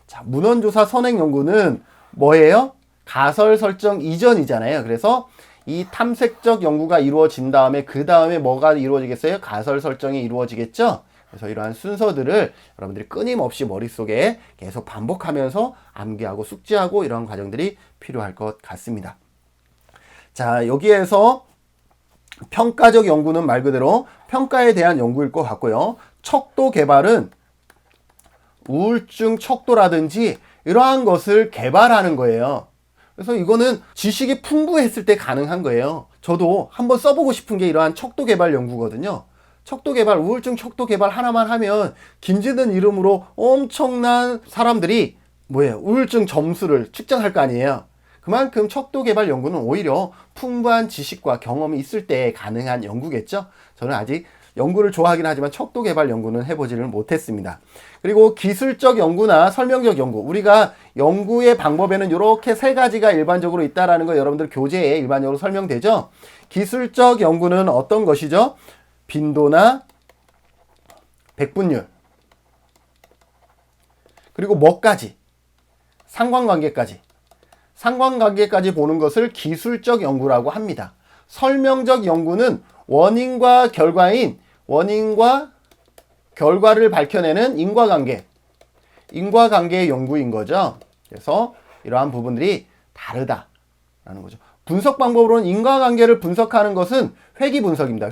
자, 문헌조사 선행 연구는 뭐예요? 가설 설정 이전이잖아요. 그래서 이 탐색적 연구가 이루어진 다음에 그 다음에 뭐가 이루어지겠어요? 가설 설정이 이루어지겠죠? 그래서 이러한 순서들을 여러분들이 끊임없이 머릿속에 계속 반복하면서 암기하고 숙지하고 이러한 과정들이 필요할 것 같습니다. 자, 여기에서 평가적 연구는 말 그대로 평가에 대한 연구일 것 같고요. 척도 개발은 우울증 척도라든지 이러한 것을 개발하는 거예요. 그래서 이거는 지식이 풍부했을 때 가능한 거예요. 저도 한번 써보고 싶은 게 이러한 척도 개발 연구거든요. 척도 개발, 우울증 척도 개발 하나만 하면 김지든 이름으로 엄청난 사람들이 우울증 점수를 측정할 거 아니에요. 그만큼 척도 개발 연구는 오히려 풍부한 지식과 경험이 있을 때 가능한 연구겠죠. 저는 아직 연구를 좋아하긴 하지만 척도 개발 연구는 해보지를 못했습니다. 그리고 기술적 연구나 설명적 연구, 우리가 연구의 방법에는 이렇게 세 가지가 일반적으로 있다라는 거 여러분들 교재에 일반적으로 설명되죠. 기술적 연구는 어떤 것이죠? 빈도나 백분율, 그리고 뭐까지? 상관관계까지 보는 것을 기술적 연구라고 합니다. 설명적 연구는 원인과 결과를 밝혀내는 인과관계의 연구인 거죠. 그래서 이러한 부분들이 다르다라는 거죠. 분석 방법으로는 인과관계를 분석하는 것은 회귀분석입니다.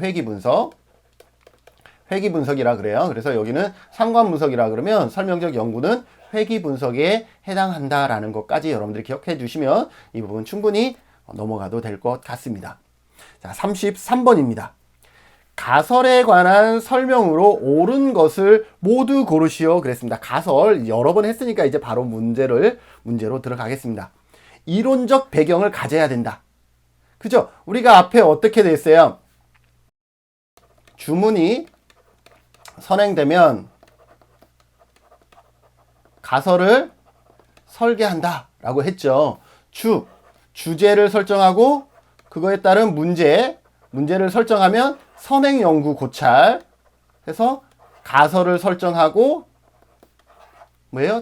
회귀분석이라 그래요. 그래서 여기는 상관분석이라 그러면 설명적 연구는 회귀분석에 해당한다라는 것까지 여러분들이 기억해 주시면 이 부분 충분히 넘어가도 될 것 같습니다. 자, 33번입니다. 가설에 관한 설명으로 옳은 것을 모두 고르시오 그랬습니다. 가설 여러 번 했으니까 이제 바로 문제로 들어가겠습니다. 이론적 배경을 가져야 된다. 그죠? 우리가 앞에 어떻게 돼 있어요? 주문이 선행되면 가설을 설계한다 라고 했죠. 주제를 설정하고 그거에 따른 문제를 설정하면 선행 연구 고찰 해서 가설을 설정하고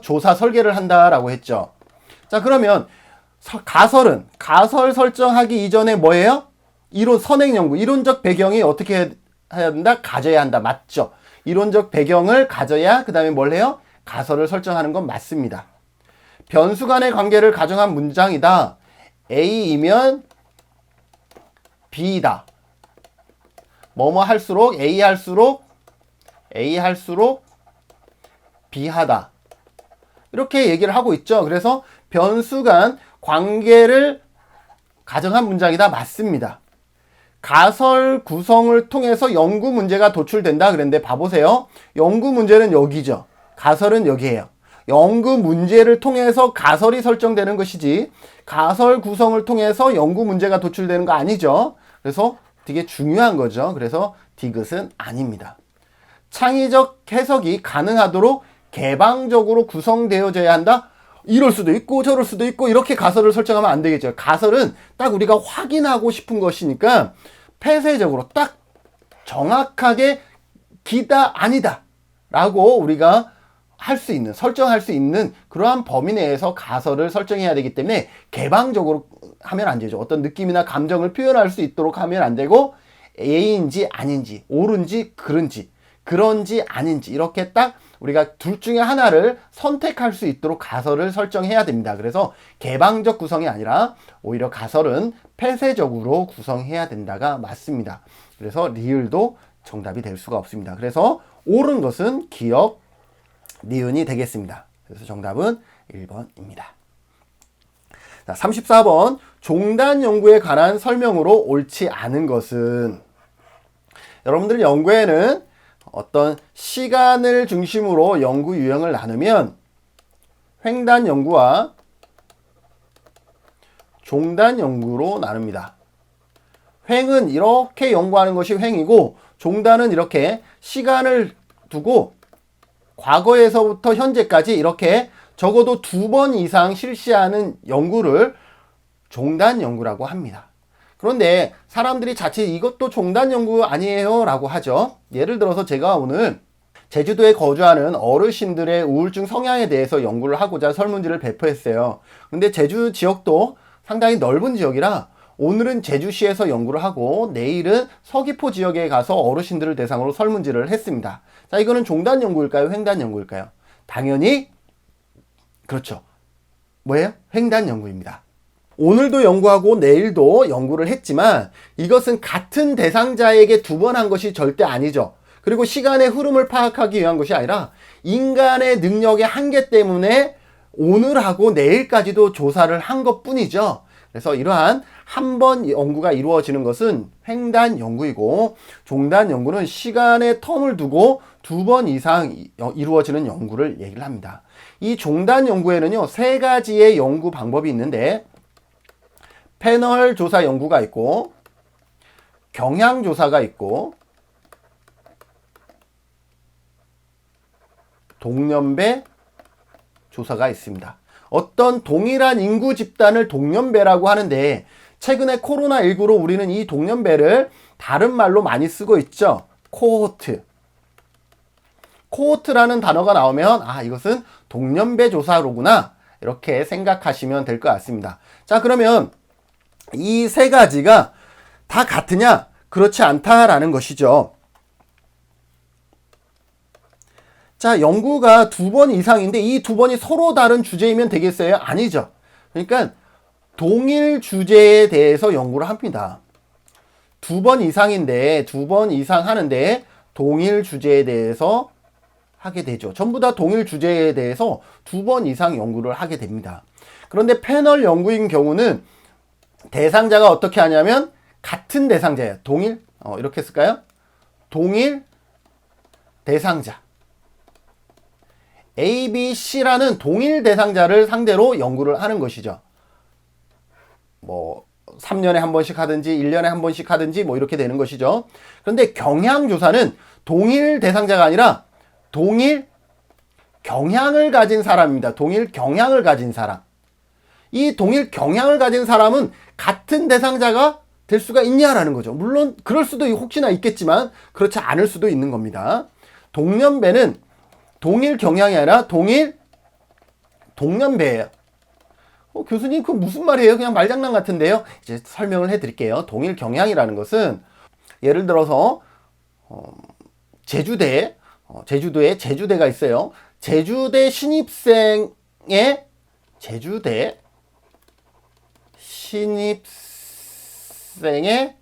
조사 설계를 한다라고 했죠. 자, 그러면 가설 설정하기 이전에 이론 선행 연구, 이론적 배경이 어떻게 해야 된다? 가져야 한다. 맞죠? 이론적 배경을 가져야 그 다음에 뭘 해요? 가설을 설정하는 건 맞습니다. 변수 간의 관계를 가정한 문장이다. A이면 B이다. 뭐뭐 할수록 A 할수록 B하다. 이렇게 얘기를 하고 있죠. 그래서 변수 간 관계를 가정한 문장이다. 맞습니다. 가설 구성을 통해서 연구 문제가 도출된다 그랬는데 봐보세요. 연구 문제는 여기죠. 가설은 여기에요. 연구 문제를 통해서 가설이 설정되는 것이지 가설 구성을 통해서 연구 문제가 도출되는 거 아니죠. 그래서 되게 중요한 거죠. 그래서 디귿은 아닙니다. 창의적 해석이 가능하도록 개방적으로 구성되어져야 한다. 이럴 수도 있고 저럴 수도 있고 이렇게 가설을 설정하면 안 되겠죠. 가설은 딱 우리가 확인하고 싶은 것이니까 폐쇄적으로 딱 정확하게 기다 아니다 라고 우리가 설정할 수 있는 그러한 범위 내에서 가설을 설정해야 되기 때문에 개방적으로 하면 안 되죠. 어떤 느낌이나 감정을 표현할 수 있도록 하면 안 되고 A인지 아닌지, 옳은지 그런지 아닌지 이렇게 딱 우리가 둘 중에 하나를 선택할 수 있도록 가설을 설정해야 됩니다. 그래서 개방적 구성이 아니라 오히려 가설은 폐쇄적으로 구성해야 된다가 맞습니다. 그래서 리을도 정답이 될 수가 없습니다. 그래서 옳은 것은 기역, 니은이 되겠습니다. 그래서 정답은 1번입니다. 자, 34번 종단 연구에 관한 설명으로 옳지 않은 것은 여러분들 연구에는 어떤 시간을 중심으로 연구 유형을 나누면 횡단 연구와 종단 연구로 나눕니다. 횡은 이렇게 연구하는 것이 횡이고 종단은 이렇게 시간을 두고 과거에서부터 현재까지 이렇게 적어도 2번 이상 실시하는 연구를 종단 연구라고 합니다. 그런데 사람들이 자칫 이것도 종단 연구 아니에요 라고 하죠. 예를 들어서 제가 오늘 제주도에 거주하는 어르신들의 우울증 성향에 대해서 연구를 하고자 설문지를 배포했어요. 근데 제주 지역도 상당히 넓은 지역이라 오늘은 제주시에서 연구를 하고 내일은 서귀포 지역에 가서 어르신들을 대상으로 설문지를 했습니다. 자, 이거는 종단 연구일까요? 횡단 연구일까요? 당연히 그렇죠. 뭐예요? 횡단 연구입니다. 오늘도 연구하고 내일도 연구를 했지만 이것은 같은 대상자에게 두 번 한 것이 절대 아니죠. 그리고 시간의 흐름을 파악하기 위한 것이 아니라 인간의 능력의 한계 때문에 오늘하고 내일까지도 조사를 한 것뿐이죠. 그래서 이러한 한 번 연구가 이루어지는 것은 횡단 연구이고, 종단 연구는 시간의 텀을 두고 두 번 이상 이루어지는 연구를 얘기를 합니다. 이 종단 연구에는요, 세 가지의 연구 방법이 있는데, 패널 조사 연구가 있고, 경향 조사가 있고, 동년배 조사가 있습니다. 어떤 동일한 인구 집단을 동년배라고 하는데, 최근에 코로나19로 우리는 이 동년배를 다른 말로 많이 쓰고 있죠. 코호트. 코호트라는 단어가 나오면 이것은 동년배 조사로구나, 이렇게 생각하시면 될 것 같습니다. 자, 그러면 이 세 가지가 다 같으냐? 그렇지 않다라는 것이죠. 자, 연구가 두 번 이상인데 이 두 번이 서로 다른 주제이면 되겠어요? 아니죠. 그러니까 동일 주제에 대해서 연구를 합니다. 두 번 이상인데, 두 번 이상 하는데 동일 주제에 대해서 하게 되죠. 전부 다 동일 주제에 대해서 두 번 이상 연구를 하게 됩니다. 그런데 패널 연구인 경우는 대상자가 어떻게 하냐면 같은 대상자예요. 동일, 이렇게 쓸까요? 동일 대상자. A, B, C라는 동일 대상자를 상대로 연구를 하는 것이죠. 3년에 한 번씩 하든지 1년에 한 번씩 하든지 이렇게 되는 것이죠. 그런데 경향조사는 동일 대상자가 아니라 동일 경향을 가진 사람입니다. 동일 경향을 가진 사람. 이 동일 경향을 가진 사람은 같은 대상자가 될 수가 있냐라는 거죠. 물론 그럴 수도 혹시나 있겠지만 그렇지 않을 수도 있는 겁니다. 동년배는 동일 경향이 아니라 동일 동년배예요. 교수님, 그 무슨 말이에요? 그냥 말장난 같은데요. 이제 설명을 해드릴게요. 동일 경향이라는 것은 예를 들어서 제주도에 제주대가 있어요. 제주대 신입생의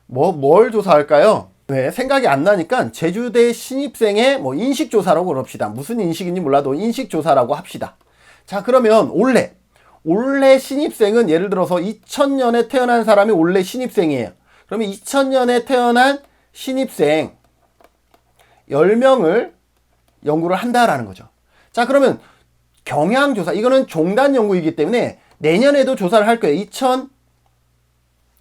뭘 조사할까요? 왜 생각이 안 나니까 제주대 신입생의 인식조사라고 그럽시다. 무슨 인식인지 몰라도 인식조사라고 합시다. 자, 그러면 올해 신입생은 예를 들어서 2000년에 태어난 사람이 올해 신입생이에요. 그러면 2000년에 태어난 신입생 10명을 연구를 한다라는 거죠. 자, 그러면 경향조사, 이거는 종단 연구이기 때문에 내년에도 조사를 할 거예요.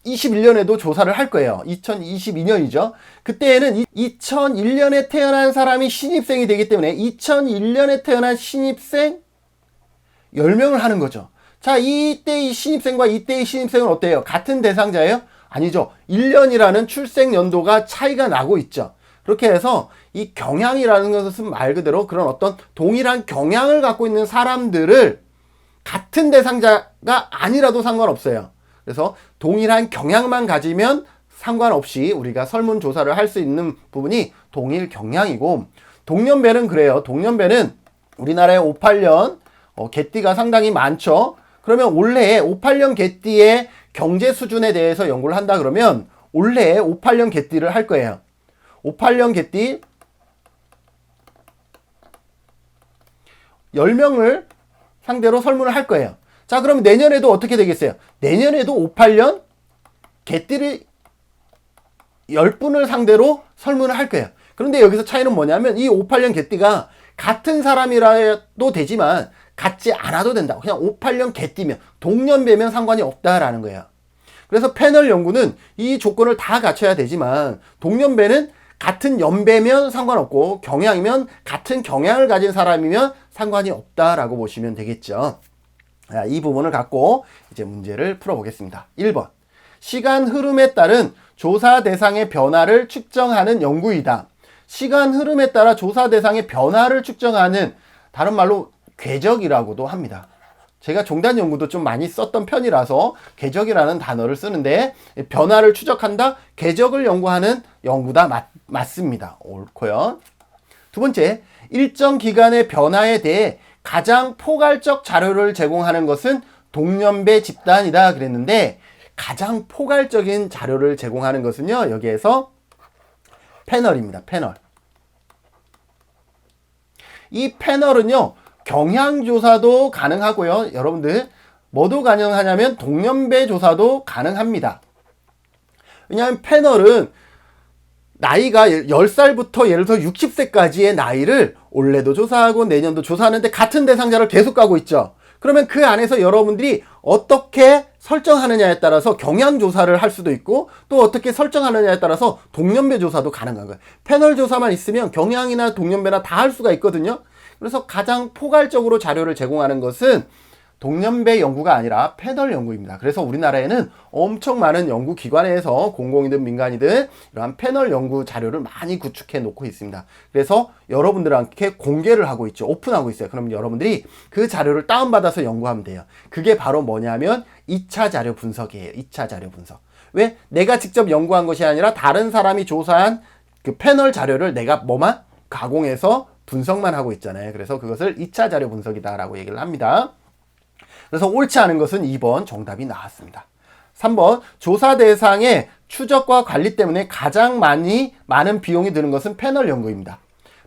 2021년에도 조사를 할 거예요. 2022년이죠. 그때에는 2001년에 태어난 사람이 신입생이 되기 때문에 2001년에 태어난 신입생 10명을 하는 거죠. 자, 이때의 신입생과 이때의 신입생은 어때요? 같은 대상자예요? 아니죠. 1년이라는 출생 연도가 차이가 나고 있죠. 그렇게 해서 이 경향이라는 것은 말 그대로 그런 어떤 동일한 경향을 갖고 있는 사람들을 같은 대상자가 아니라도 상관없어요. 그래서 동일한 경향만 가지면 상관없이 우리가 설문조사를 할 수 있는 부분이 동일 경향이고, 동년배는 그래요. 동년배는 우리나라의 58년 개띠가 상당히 많죠. 그러면 올해 58년 개띠의 경제 수준에 대해서 연구를 한다 그러면 올해 58년 개띠를 할 거예요. 58년 개띠 10명을 상대로 설문을 할 거예요. 자, 그럼 내년에도 어떻게 되겠어요? 내년에도 58년 개띠를 10분을 상대로 설문을 할 거예요. 그런데 여기서 차이는 뭐냐면 이 58년 개띠가 같은 사람이라도 되지만 같지 않아도 된다. 그냥 58년 개띠면 동년배면 상관이 없다라는 거예요. 그래서 패널 연구는 이 조건을 다 갖춰야 되지만 동년배는 같은 연배면 상관없고 경향이면 같은 경향을 가진 사람이면 상관이 없다라고 보시면 되겠죠. 자, 이 부분을 갖고 이제 문제를 풀어보겠습니다. 1번. 시간 흐름에 따른 조사 대상의 변화를 측정하는 연구이다. 시간 흐름에 따라 조사 대상의 변화를 측정하는, 다른 말로 궤적이라고도 합니다. 제가 종단 연구도 좀 많이 썼던 편이라서 궤적이라는 단어를 쓰는데, 변화를 추적한다, 궤적을 연구하는 연구다. 맞습니다. 옳고요. 두 번째, 일정 기간의 변화에 대해 가장 포괄적 자료를 제공하는 것은 동년배 집단이다 그랬는데, 가장 포괄적인 자료를 제공하는 것은요, 여기에서 패널입니다. 패널. 이 패널은요, 경향조사도 가능하고요. 여러분들 뭐도 가능하냐면 동년배 조사도 가능합니다. 왜냐하면 패널은 나이가 10살부터 예를 들어 60세까지의 나이를 올해도 조사하고 내년도 조사하는데 같은 대상자를 계속 가고 있죠. 그러면 그 안에서 여러분들이 어떻게 설정하느냐에 따라서 경향조사를 할 수도 있고, 또 어떻게 설정하느냐에 따라서 동년배 조사도 가능한 거예요. 패널 조사만 있으면 경향이나 동년배나 다 할 수가 있거든요. 그래서 가장 포괄적으로 자료를 제공하는 것은 동년배 연구가 아니라 패널 연구입니다. 그래서 우리나라에는 엄청 많은 연구기관에서 공공이든 민간이든 이러한 패널 연구 자료를 많이 구축해 놓고 있습니다. 그래서 여러분들한테 공개를 하고 있죠. 오픈하고 있어요. 그럼 여러분들이 그 자료를 다운받아서 연구하면 돼요. 그게 바로 뭐냐면 2차 자료 분석이에요. 2차 자료 분석. 왜? 내가 직접 연구한 것이 아니라 다른 사람이 조사한 그 패널 자료를 내가 뭐만? 가공해서 분석만 하고 있잖아요. 그래서 그것을 2차 자료 분석이다라고 얘기를 합니다. 그래서 옳지 않은 것은 2번 정답이 나왔습니다. 3번 조사 대상의 추적과 관리 때문에 가장 많은 비용이 드는 것은 패널 연구입니다.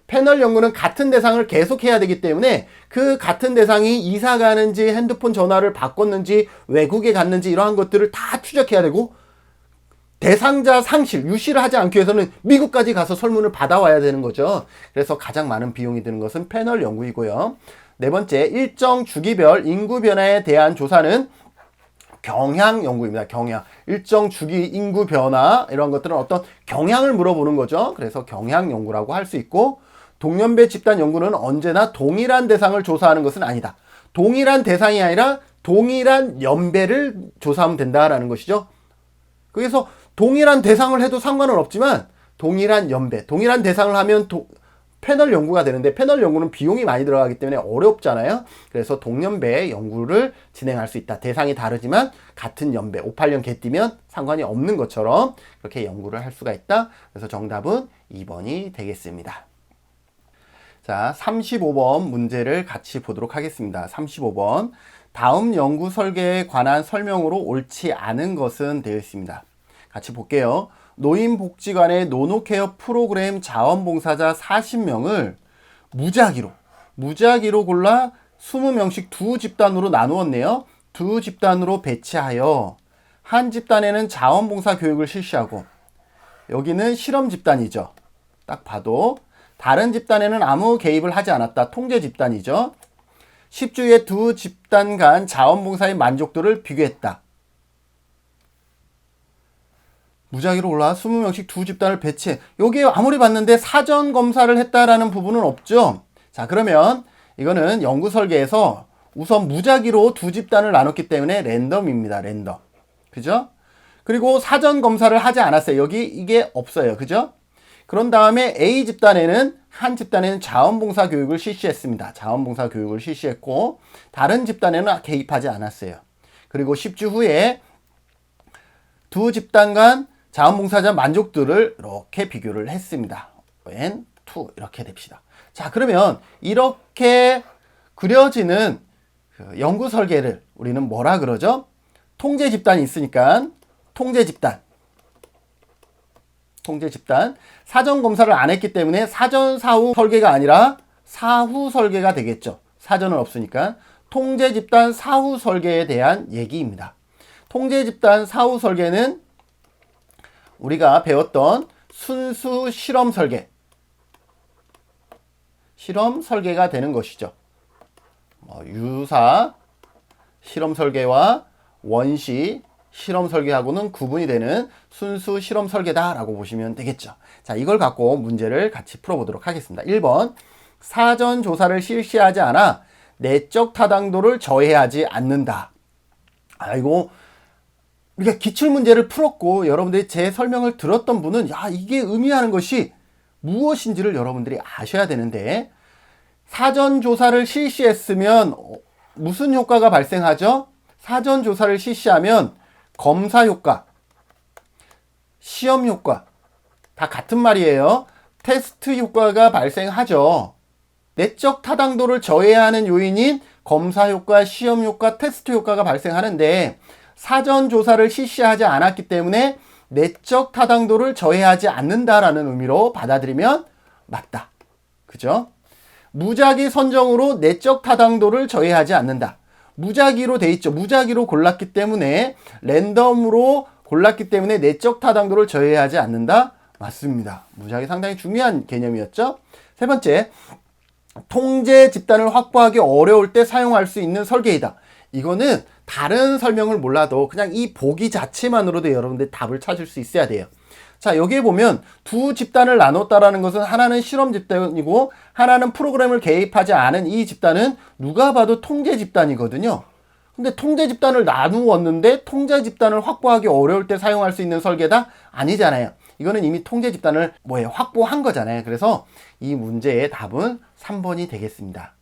패널 연구는 같은 대상을 계속 해야 되기 때문에 그 같은 대상이 이사 가는지 핸드폰 전화를 바꿨는지 외국에 갔는지 이러한 것들을 다 추적해야 되고, 대상자 상실, 유실을 하지 않기 위해서는 미국까지 가서 설문을 받아와야 되는 거죠. 그래서 가장 많은 비용이 드는 것은 패널 연구이고요. 네 번째, 일정 주기별 인구 변화에 대한 조사는 경향 연구입니다. 경향. 일정 주기 인구 변화, 이런 것들은 어떤 경향을 물어보는 거죠. 그래서 경향 연구라고 할 수 있고, 동년배 집단 연구는 언제나 동일한 대상을 조사하는 것은 아니다. 동일한 대상이 아니라 동일한 연배를 조사하면 된다라는 것이죠. 그래서 동일한 대상을 해도 상관은 없지만 동일한 연배, 동일한 대상을 하면 패널 연구가 되는데, 패널 연구는 비용이 많이 들어가기 때문에 어렵잖아요. 그래서 동년배 연구를 진행할 수 있다. 대상이 다르지만 같은 연배, 5, 8년 개띠면 상관이 없는 것처럼 그렇게 연구를 할 수가 있다. 그래서 정답은 2번이 되겠습니다. 자, 35번 문제를 같이 보도록 하겠습니다. 35번. 다음 연구 설계에 관한 설명으로 옳지 않은 것은 되어 있습니다. 같이 볼게요. 노인복지관의 노노케어 프로그램 자원봉사자 40명을 무작위로 골라 20명씩 두 집단으로 나누었네요. 두 집단으로 배치하여 한 집단에는 자원봉사 교육을 실시하고, 여기는 실험 집단이죠. 딱 봐도 다른 집단에는 아무 개입을 하지 않았다. 통제 집단이죠. 10주에 두 집단 간 자원봉사의 만족도를 비교했다. 무작위로 올라 20명씩 두 집단을 배치해. 여기에 아무리 봤는데 사전 검사를 했다라는 부분은 없죠. 자, 그러면 이거는 연구 설계에서 우선 무작위로 두 집단을 나눴기 때문에 랜덤입니다. 랜덤. 그죠? 그리고 사전 검사를 하지 않았어요. 여기 이게 없어요. 그죠? 그런 다음에 A 집단에는, 한 집단에는 자원봉사 교육을 실시했습니다. 자원봉사 교육을 실시했고, 다른 집단에는 개입하지 않았어요. 그리고 10주 후에 두 집단 간 자원봉사자 만족도를 이렇게 비교를 했습니다. N, 2 이렇게 됩시다. 자, 그러면 이렇게 그려지는 연구 설계를 우리는 뭐라 그러죠? 통제 집단이 있으니까 통제 집단. 사전 검사를 안 했기 때문에 사전 사후 설계가 아니라 사후 설계가 되겠죠. 사전은 없으니까. 통제 집단 사후 설계에 대한 얘기입니다. 통제 집단 사후 설계는 우리가 배웠던 순수 실험 설계가 되는 것이죠. 유사 실험 설계와 원시 실험 설계하고는 구분이 되는 순수 실험 설계다라고 보시면 되겠죠. 자, 이걸 갖고 문제를 같이 풀어보도록 하겠습니다. 1번, 사전 조사를 실시하지 않아 내적 타당도를 저해하지 않는다. 아이고, 우리가 기출문제를 풀었고 여러분들이 제 설명을 들었던 분은 야, 이게 의미하는 것이 무엇인지를 여러분들이 아셔야 되는데, 사전조사를 실시했으면 무슨 효과가 발생하죠? 사전조사를 실시하면 검사 효과, 시험 효과 다 같은 말이에요. 테스트 효과가 발생하죠. 내적 타당도를 저해하는 요인인 검사 효과, 시험 효과, 테스트 효과가 발생하는데, 사전조사를 실시하지 않았기 때문에 내적 타당도를 저해하지 않는다라는 의미로 받아들이면 맞다. 그죠? 무작위 선정으로 내적 타당도를 저해하지 않는다. 무작위로 돼 있죠. 무작위로 골랐기 때문에, 랜덤으로 골랐기 때문에 내적 타당도를 저해하지 않는다. 맞습니다. 무작위 상당히 중요한 개념이었죠. 세 번째, 통제 집단을 확보하기 어려울 때 사용할 수 있는 설계이다. 이거는 다른 설명을 몰라도 그냥 이 보기 자체만으로도 여러분들 답을 찾을 수 있어야 돼요. 자, 여기에 보면 두 집단을 나눴다라는 것은 하나는 실험 집단이고 하나는 프로그램을 개입하지 않은 이 집단은 누가 봐도 통제 집단이거든요. 근데 통제 집단을 나누었는데 통제 집단을 확보하기 어려울 때 사용할 수 있는 설계다? 아니잖아요. 이거는 이미 통제 집단을 확보한 거잖아요. 그래서 이 문제의 답은 3번이 되겠습니다.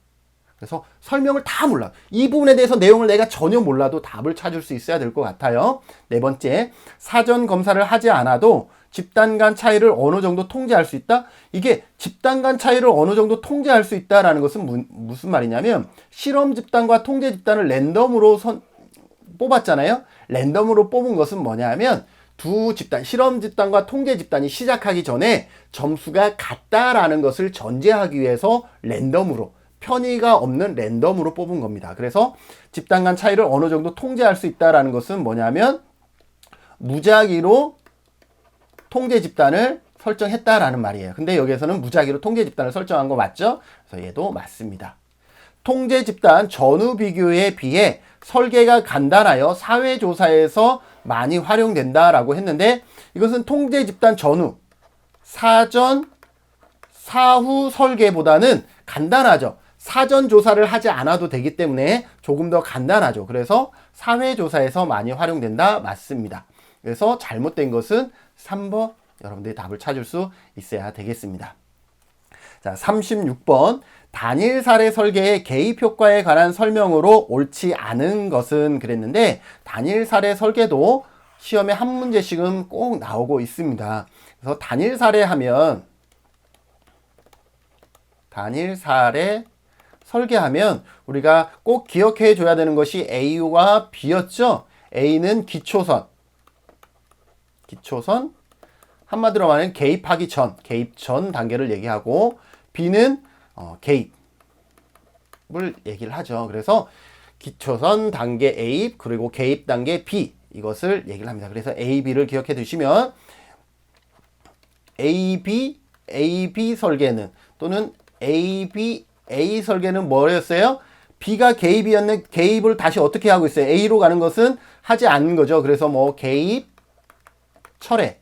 그래서 설명을 다 몰라. 이 부분에 대해서 내용을 내가 전혀 몰라도 답을 찾을 수 있어야 될 것 같아요. 네 번째, 사전 검사를 하지 않아도 집단 간 차이를 어느 정도 통제할 수 있다? 이게 집단 간 차이를 어느 정도 통제할 수 있다라는 것은 무슨 말이냐면, 실험 집단과 통제 집단을 랜덤으로 뽑았잖아요. 랜덤으로 뽑은 것은 뭐냐면, 두 집단, 실험 집단과 통제 집단이 시작하기 전에 점수가 같다라는 것을 전제하기 위해서 랜덤으로, 편의가 없는 랜덤으로 뽑은 겁니다. 그래서 집단 간 차이를 어느 정도 통제할 수 있다라는 것은 뭐냐면, 무작위로 통제 집단을 설정했다라는 말이에요. 근데 여기에서는 무작위로 통제 집단을 설정한 거 맞죠? 그래서 얘도 맞습니다. 통제 집단 전후 비교에 비해 설계가 간단하여 사회조사에서 많이 활용된다라고 했는데, 이것은 통제 집단 전후, 사전, 사후 설계보다는 간단하죠. 사전 조사를 하지 않아도 되기 때문에 조금 더 간단하죠. 그래서 사회조사에서 많이 활용된다. 맞습니다. 그래서 잘못된 것은 3번, 여러분들이 답을 찾을 수 있어야 되겠습니다. 자, 36번. 단일 사례 설계의 개입 효과에 관한 설명으로 옳지 않은 것은 그랬는데, 단일 사례 설계도 시험에 한 문제씩은 꼭 나오고 있습니다. 그래서 단일 사례 하면, 단일 사례 설계하면 우리가 꼭 기억해 줘야 되는 것이 A와 B였죠. A는 기초선, 한마디로 말하면 개입하기 전, 개입 전 단계를 얘기하고, B는 개입을 얘기를 하죠. 그래서 기초선 단계 A, 그리고 개입 단계 B, 이것을 얘기를 합니다. 그래서 A, B를 기억해 두시면, AB 설계는, 또는 A 설계는 뭐였어요? B가 개입이었는데 개입을 다시 어떻게 하고 있어요? A로 가는 것은 하지 않는 거죠. 그래서 뭐 개입 철회가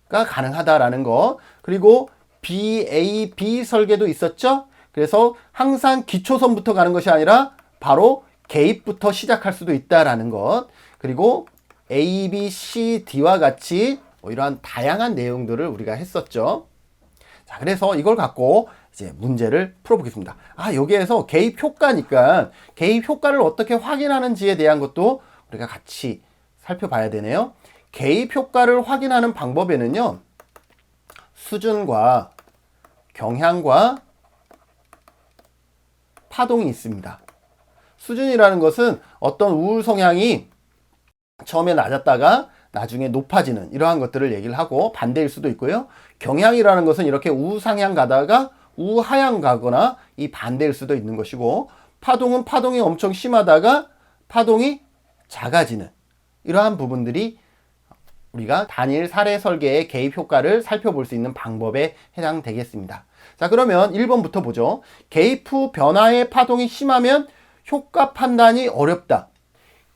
가능하다라는 거. 그리고 B 설계도 있었죠. 그래서 항상 기초선부터 가는 것이 아니라 바로 개입부터 시작할 수도 있다라는 것. 그리고 A, B, C, D와 같이 이러한 다양한 내용들을 우리가 했었죠. 자, 그래서 이걸 갖고 이제 문제를 풀어보겠습니다. 여기에서 개입 효과니까 개입 효과를 어떻게 확인하는지에 대한 것도 우리가 같이 살펴봐야 되네요. 개입 효과를 확인하는 방법에는요, 수준과 경향과 파동이 있습니다. 수준이라는 것은 어떤 우울 성향이 처음에 낮았다가 나중에 높아지는 이러한 것들을 얘기를 하고, 반대일 수도 있고요. 경향이라는 것은 이렇게 우상향 가다가 우하향 가거나 이 반대일 수도 있는 것이고, 파동은 파동이 엄청 심하다가 파동이 작아지는 이러한 부분들이 우리가 단일 사례 설계의 개입 효과를 살펴볼 수 있는 방법에 해당되겠습니다. 자, 그러면 1번부터 보죠. 개입 후 변화의 파동이 심하면 효과 판단이 어렵다.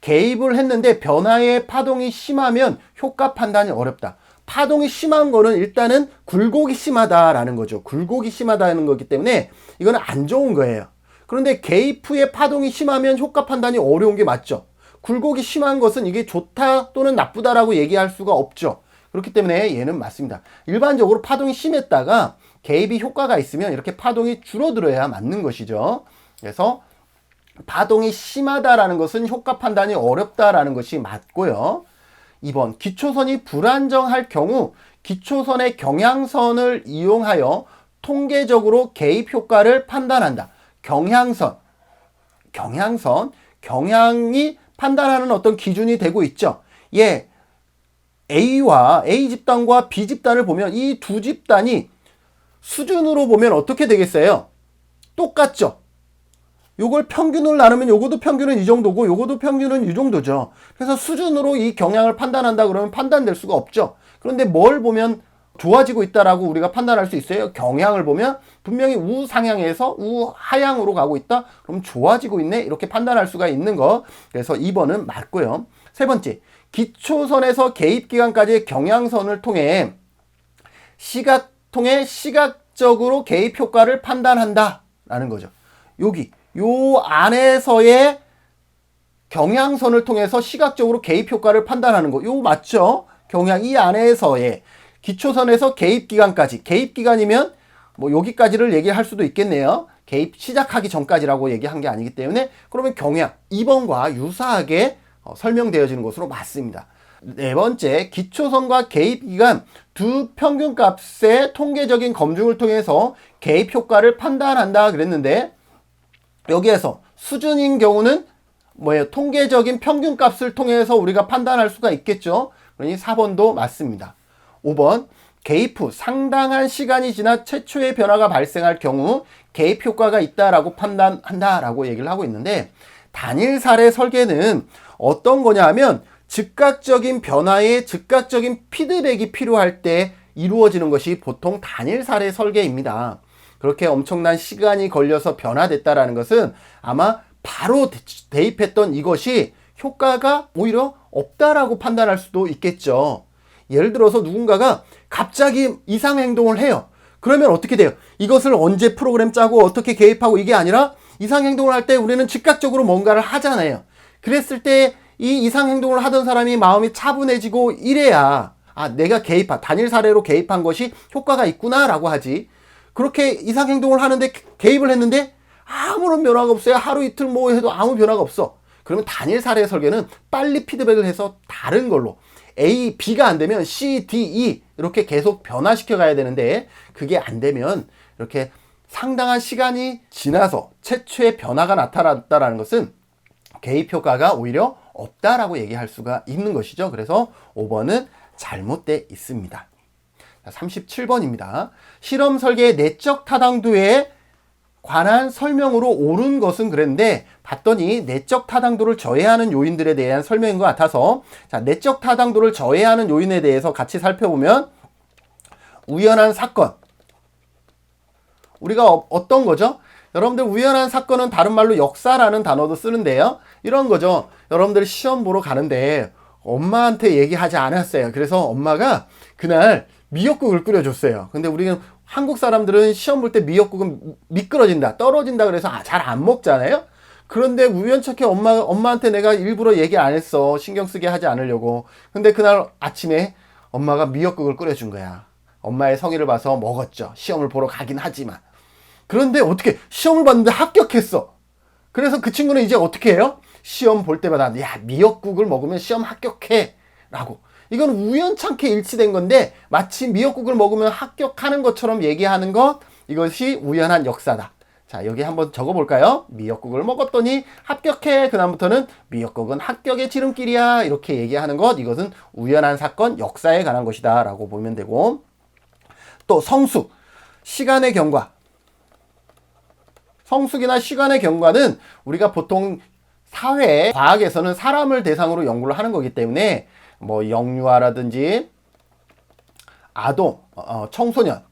개입을 했는데 변화의 파동이 심하면 효과 판단이 어렵다. 파동이 심한 거는 일단은 굴곡이 심하다라는 거죠. 굴곡이 심하다는 거기 때문에 이거는 안 좋은 거예요. 그런데 개입 후에 파동이 심하면 효과 판단이 어려운 게 맞죠. 굴곡이 심한 것은 이게 좋다 또는 나쁘다라고 얘기할 수가 없죠. 그렇기 때문에 얘는 맞습니다. 일반적으로 파동이 심했다가 개입이 효과가 있으면 이렇게 파동이 줄어들어야 맞는 것이죠. 그래서 파동이 심하다라는 것은 효과 판단이 어렵다라는 것이 맞고요. 2번, 기초선이 불안정할 경우 기초선의 경향선을 이용하여 통계적으로 개입 효과를 판단한다. 경향이 판단하는 어떤 기준이 되고 있죠. 예, A 집단과 B 집단을 보면 이 두 집단이 수준으로 보면 어떻게 되겠어요? 똑같죠. 요걸 평균을 나누면 요것도 평균은 이 정도고 요것도 평균은 이 정도죠. 그래서 수준으로 이 경향을 판단한다 그러면 판단될 수가 없죠. 그런데 뭘 보면 좋아지고 있다라고 우리가 판단할 수 있어요? 경향을 보면 분명히 우상향에서 우하향으로 가고 있다? 그럼 좋아지고 있네? 이렇게 판단할 수가 있는 거. 그래서 2번은 맞고요. 세 번째, 기초선에서 개입기간까지의 경향선을 통해 시각적으로 개입 효과를 판단한다 라는 거죠. 요 안에서의 경향선을 통해서 시각적으로 개입 효과를 판단하는 거. 요 맞죠? 경향 이 안에서의 기초선에서 개입기간까지. 개입기간이면 뭐 여기까지를 얘기할 수도 있겠네요. 개입 시작하기 전까지라고 얘기한 게 아니기 때문에 그러면 경향 2번과 유사하게 설명되어지는 것으로 맞습니다. 네 번째, 기초선과 개입기간 두 평균값의 통계적인 검증을 통해서 개입 효과를 판단한다 그랬는데 여기에서 수준인 경우는 뭐예요? 통계적인 평균값을 통해서 우리가 판단할 수가 있겠죠. 그러니 4번도 맞습니다. 5번, 개입 후 상당한 시간이 지나 최초의 변화가 발생할 경우 개입 효과가 있다라고 판단한다라고 얘기를 하고 있는데 단일 사례 설계는 어떤 거냐 하면 즉각적인 변화에 즉각적인 피드백이 필요할 때 이루어지는 것이 보통 단일 사례 설계입니다. 그렇게 엄청난 시간이 걸려서 변화됐다라는 것은 아마 바로 대입했던 이것이 효과가 오히려 없다라고 판단할 수도 있겠죠. 예를 들어서 누군가가 갑자기 이상 행동을 해요. 그러면 어떻게 돼요? 이것을 언제 프로그램 짜고 어떻게 개입하고 이게 아니라 이상 행동을 할 때 우리는 즉각적으로 뭔가를 하잖아요. 그랬을 때 이 이상 행동을 하던 사람이 마음이 차분해지고 이래야 내가 단일 사례로 개입한 것이 효과가 있구나라고 하지. 그렇게 이상 행동을 하는데 개입을 했는데 아무런 변화가 없어요. 하루 이틀 뭐 해도 아무 변화가 없어. 그러면 단일 사례 설계는 빨리 피드백을 해서 다른 걸로 A, B가 안 되면 C, D, E 이렇게 계속 변화시켜 가야 되는데 그게 안 되면 이렇게 상당한 시간이 지나서 최초의 변화가 나타났다라는 것은 개입 효과가 오히려 없다라고 얘기할 수가 있는 것이죠. 그래서 5번은 잘못되어 있습니다. 37번입니다. 실험 설계의 내적 타당도에 관한 설명으로 옳은 것은 그랬는데 봤더니 내적 타당도를 저해하는 요인들에 대한 설명인 것 같아서 내적 타당도를 저해하는 요인에 대해서 같이 살펴보면 우연한 사건. 우리가 어떤 거죠? 여러분들 우연한 사건은 다른 말로 역사라는 단어도 쓰는데요. 이런 거죠. 여러분들 시험 보러 가는데 엄마한테 얘기하지 않았어요. 그래서 엄마가 그날 미역국을 끓여줬어요. 근데 우리는 한국 사람들은 시험 볼 때 미역국은 미끄러진다, 떨어진다 그래서 잘 안 먹잖아요. 그런데 우연찮게 엄마한테 내가 일부러 얘기 안 했어. 신경 쓰게 하지 않으려고. 근데 그날 아침에 엄마가 미역국을 끓여준 거야. 엄마의 성의를 봐서 먹었죠. 시험을 보러 가긴 하지만. 그런데 어떻게 시험을 봤는데 합격했어. 그래서 그 친구는 이제 어떻게 해요? 시험 볼 때마다 야 미역국을 먹으면 시험 합격해 라고. 이건 우연찮게 일치된 건데 마치 미역국을 먹으면 합격하는 것처럼 얘기하는 것, 이것이 우연한 역사다. 자, 여기 한번 적어볼까요? 미역국을 먹었더니 합격해. 그다음부터는 미역국은 합격의 지름길이야. 이렇게 얘기하는 것, 이것은 우연한 사건, 역사에 관한 것이다 라고 보면 되고, 또 성숙, 시간의 경과. 성숙이나 시간의 경과는 우리가 보통 사회, 과학에서는 사람을 대상으로 연구를 하는 거기 때문에 뭐 영유아라든지 아동, 청소년,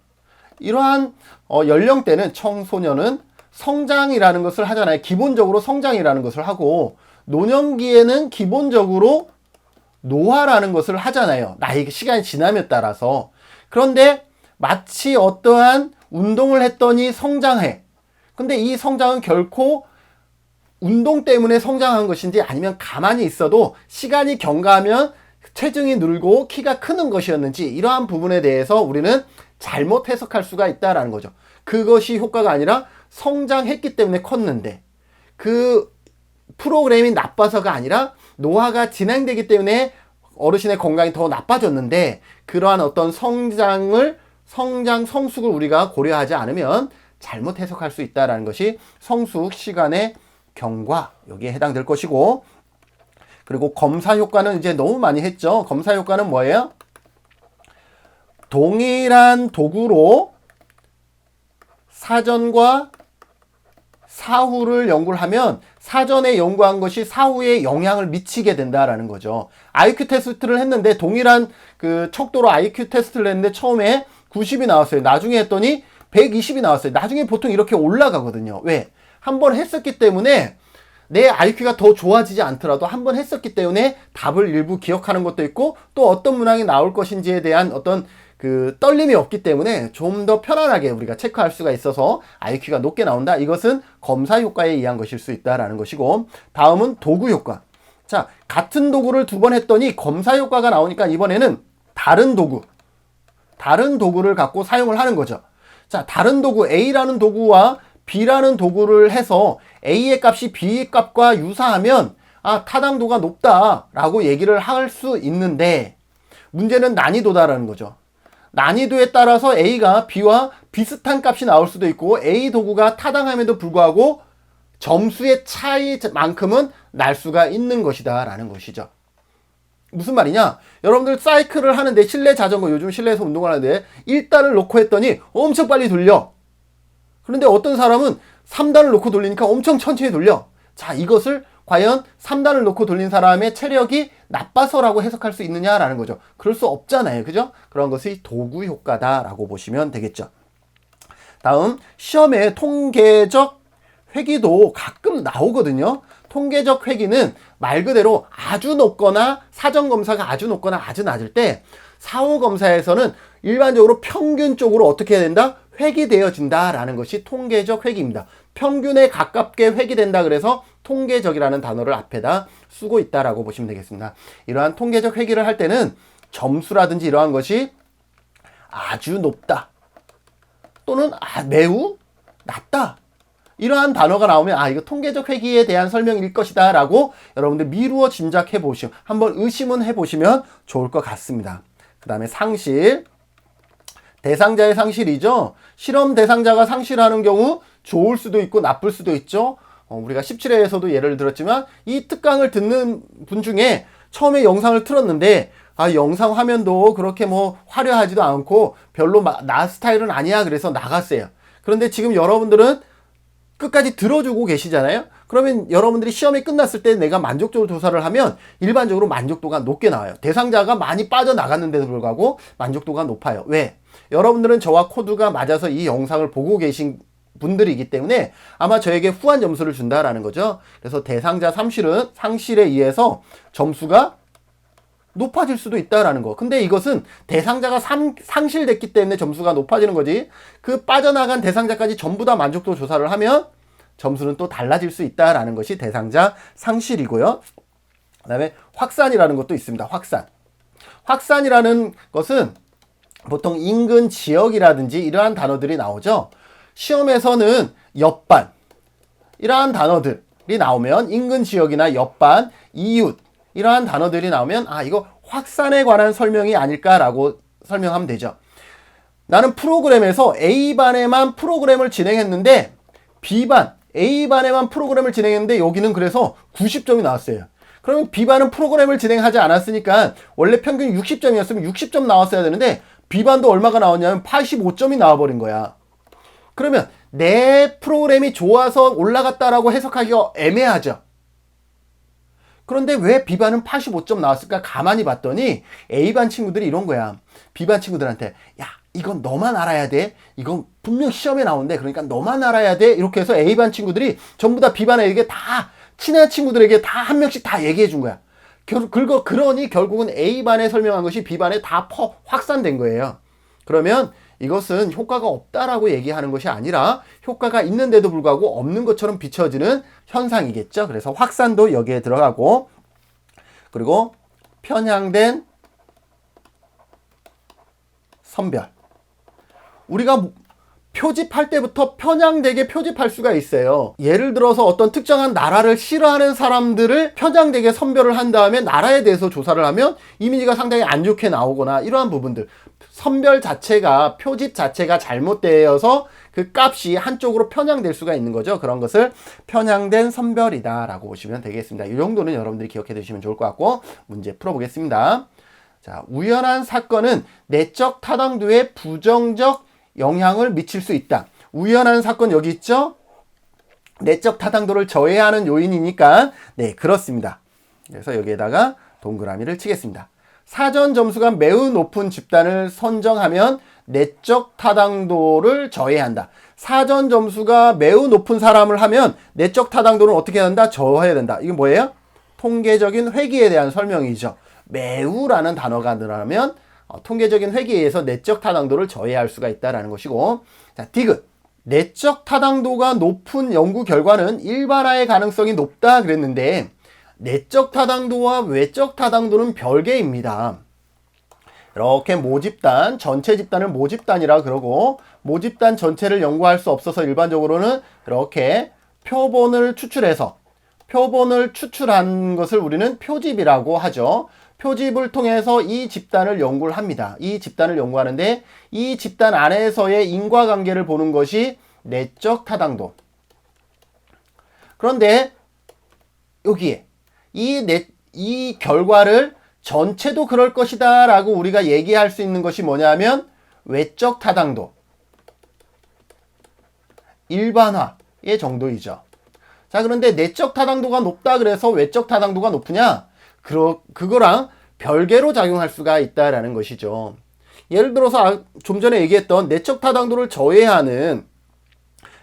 이러한 연령대는 청소년은 성장이라는 것을 하잖아요. 기본적으로 성장이라는 것을 하고, 노년기에는 기본적으로 노화라는 것을 하잖아요. 나이 시간이 지남에 따라서. 그런데 마치 어떠한 운동을 했더니 성장해. 근데 이 성장은 결코 운동 때문에 성장한 것인지 아니면 가만히 있어도 시간이 경과하면 체중이 늘고 키가 크는 것이었는지 이러한 부분에 대해서 우리는 잘못 해석할 수가 있다라는 거죠. 그것이 효과가 아니라 성장했기 때문에 컸는데 그 프로그램이 나빠서가 아니라 노화가 진행되기 때문에 어르신의 건강이 더 나빠졌는데 그러한 어떤 성장 성숙을 우리가 고려하지 않으면 잘못 해석할 수 있다는 것이 성숙 시간의 경과 여기에 해당될 것이고, 그리고 검사 효과는 이제 너무 많이 했죠. 검사 효과는 뭐예요? 동일한 도구로 사전과 사후를 연구를 하면 사전에 연구한 것이 사후에 영향을 미치게 된다라는 거죠. IQ 테스트를 했는데 동일한 그 척도로 IQ 테스트를 했는데 처음에 90이 나왔어요. 나중에 했더니 120이 나왔어요. 나중에 보통 이렇게 올라가거든요. 왜? 한 번 했었기 때문에 내 IQ가 더 좋아지지 않더라도 한 번 했었기 때문에 답을 일부 기억하는 것도 있고 또 어떤 문항이 나올 것인지에 대한 어떤 그 떨림이 없기 때문에 좀 더 편안하게 우리가 체크할 수가 있어서 IQ가 높게 나온다. 이것은 검사 효과에 의한 것일 수 있다라는 것이고, 다음은 도구 효과. 자, 같은 도구를 두 번 했더니 검사 효과가 나오니까 이번에는 다른 도구를 갖고 사용을 하는 거죠. 자, 다른 도구 A라는 도구와 B라는 도구를 해서 A의 값이 B의 값과 유사하면 타당도가 높다라고 얘기를 할 수 있는데, 문제는 난이도다라는 거죠. 난이도에 따라서 A가 B와 비슷한 값이 나올 수도 있고 A 도구가 타당함에도 불구하고 점수의 차이만큼은 날 수가 있는 것이다 라는 것이죠. 무슨 말이냐? 여러분들 사이클을 하는데 실내 자전거, 요즘 실내에서 운동을 하는데 1단을 놓고 했더니 엄청 빨리 돌려. 그런데 어떤 사람은 3단을 놓고 돌리니까 엄청 천천히 돌려. 자, 이것을 과연 3단을 놓고 돌린 사람의 체력이 나빠서라고 해석할 수 있느냐라는 거죠. 그럴 수 없잖아요. 그죠? 그런 것이 도구 효과다라고 보시면 되겠죠. 다음, 시험에 통계적 회귀도 가끔 나오거든요. 통계적 회귀는 말 그대로 아주 높거나 사전검사가 아주 높거나 아주 낮을 때 사후검사에서는 일반적으로 평균적으로 어떻게 해야 된다? 회귀되어진다라는 것이 통계적 회귀입니다. 평균에 가깝게 회귀된다 그래서 통계적이라는 단어를 앞에다 쓰고 있다라고 보시면 되겠습니다. 이러한 통계적 회귀를 할 때는 점수라든지 이러한 것이 아주 높다 또는 매우 낮다 이러한 단어가 나오면 이거 통계적 회귀에 대한 설명일 것이다 라고 여러분들 미루어 짐작해 보시면 한번 의심은 해 보시면 좋을 것 같습니다. 그 다음에 상실, 대상자의 상실이죠. 실험 대상자가 상실하는 경우 좋을 수도 있고 나쁠 수도 있죠. 우리가 17회에서도 예를 들었지만 이 특강을 듣는 분 중에 처음에 영상을 틀었는데 영상 화면도 그렇게 뭐 화려하지도 않고 별로 나 스타일은 아니야 그래서 나갔어요. 그런데 지금 여러분들은 끝까지 들어주고 계시잖아요. 그러면 여러분들이 시험이 끝났을 때 내가 만족도를 조사를 하면 일반적으로 만족도가 높게 나와요. 대상자가 많이 빠져나갔는데도 불구하고 만족도가 높아요. 왜? 여러분들은 저와 코드가 맞아서 이 영상을 보고 계신 분들이기 때문에 아마 저에게 후한 점수를 준다라는 거죠. 그래서 대상자 상실에 의해서 점수가 높아질 수도 있다라는 거. 근데 이것은 대상자가 상실됐기 때문에 점수가 높아지는 거지. 그 빠져나간 대상자까지 전부 다 만족도 조사를 하면 점수는 또 달라질 수 있다라는 것이 대상자 상실이고요. 그 다음에 확산이라는 것도 있습니다. 확산이라는 것은 보통 인근 지역이라든지 이러한 단어들이 나오죠. 시험에서는 옆반 이러한 단어들이 나오면 인근 지역이나 옆반, 이웃 이러한 단어들이 나오면 이거 확산에 관한 설명이 아닐까라고 설명하면 되죠. 나는 프로그램에서 A반에만 프로그램을 진행했는데 A반에만 프로그램을 진행했는데 여기는 그래서 90점이 나왔어요. 그러면 B반은 프로그램을 진행하지 않았으니까 원래 평균 60점이었으면 60점 나왔어야 되는데 B반도 얼마가 나왔냐면 85점이 나와버린 거야. 그러면 내 프로그램이 좋아서 올라갔다라고 해석하기가 애매하죠. 그런데 왜 B반은 85점 나왔을까 가만히 봤더니 A반 친구들이 이런 거야. B반 친구들한테 이건 너만 알아야 돼. 이건 분명 시험에 나온대. 그러니까 너만 알아야 돼. 이렇게 해서 A반 친구들이 전부 다 B반에게 다 친한 친구들에게 다 한 명씩 다 얘기해 준 거야. 그러니 결국은 A반에 설명한 것이 B반에 다 확산된 거예요. 그러면 이것은 효과가 없다라고 얘기하는 것이 아니라 효과가 있는데도 불구하고 없는 것처럼 비춰지는 현상이겠죠. 그래서 확산도 여기에 들어가고, 그리고 편향된 선별. 우리가 표집할 때부터 편향되게 표집할 수가 있어요. 예를 들어서 어떤 특정한 나라를 싫어하는 사람들을 편향되게 선별을 한 다음에 나라에 대해서 조사를 하면 이미지가 상당히 안 좋게 나오거나 이러한 부분들, 선별 자체가, 표집 자체가 잘못되어서 그 값이 한쪽으로 편향될 수가 있는 거죠. 그런 것을 편향된 선별이다 라고 보시면 되겠습니다. 이 정도는 여러분들이 기억해 두시면 좋을 것 같고, 문제 풀어보겠습니다. 자, 우연한 사건은 내적 타당도에 부정적 영향을 미칠 수 있다. 우연한 사건 여기 있죠? 내적 타당도를 저해하는 요인이니까 네, 그렇습니다. 그래서 여기에다가 동그라미를 치겠습니다. 사전 점수가 매우 높은 집단을 선정하면 내적 타당도를 저해한다. 사전 점수가 매우 높은 사람을 하면 내적 타당도는 어떻게 한다? 저해야 된다. 이게 뭐예요? 통계적인 회귀에 대한 설명이죠. 매우라는 단어가 들어가면 통계적인 회귀에 의해서 내적 타당도를 저해할 수가 있다는 것이고, 자, 디귿. 내적 타당도가 높은 연구 결과는 일반화의 가능성이 높다 그랬는데, 내적 타당도와 외적 타당도는 별개입니다. 이렇게 모집단, 전체 집단을 모집단이라 그러고, 모집단 전체를 연구할 수 없어서 일반적으로는 이렇게 표본을 추출해서, 표본을 추출한 것을 우리는 표집이라고 하죠. 표집을 통해서 이 집단을 연구를 합니다. 이 집단을 연구하는데 이 집단 안에서의 인과관계를 보는 것이 내적 타당도. 그런데 여기에 이 결과를 전체도 그럴 것이다 라고 우리가 얘기할 수 있는 것이 뭐냐면 외적 타당도, 일반화의 정도이죠. 자, 그런데 내적 타당도가 높다 그래서 외적 타당도가 높으냐? 그거랑 별개로 작용할 수가 있다라는 것이죠. 예를 들어서 좀 전에 얘기했던 내적 타당도를 저해하는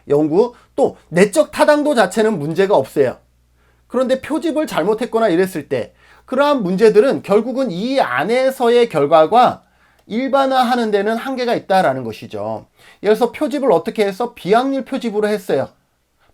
연구, 또 내적 타당도 자체는 문제가 없어요. 그런데 표집을 잘못했거나 이랬을 때 그러한 문제들은 결국은 이 안에서의 결과가 일반화하는 데는 한계가 있다라는 것이죠. 예를 들어서 표집을 어떻게 해서 비확률 표집으로 했어요.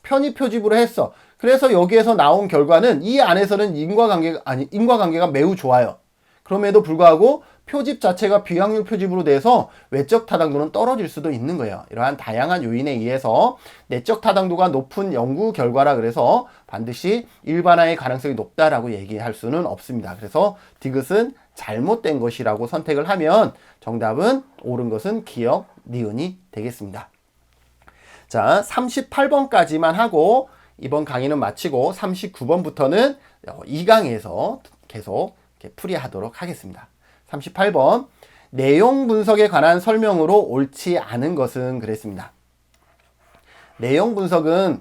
편입 표집으로 했어. 그래서 여기에서 나온 결과는 이 안에서는 인과관계가 매우 좋아요. 그럼에도 불구하고 표집 자체가 비확률 표집으로 돼서 외적 타당도는 떨어질 수도 있는 거예요. 이러한 다양한 요인에 의해서 내적 타당도가 높은 연구 결과라 그래서 반드시 일반화의 가능성이 높다라고 얘기할 수는 없습니다. 그래서 디귿은 잘못된 것이라고 선택을 하면 정답은 옳은 것은 기역, 니은이 되겠습니다. 자, 38번까지만 하고 이번 강의는 마치고 39번부터는 2강에서 계속 풀이하도록 하겠습니다. 38번, 내용 분석에 관한 설명으로 옳지 않은 것은 그랬습니다. 내용 분석은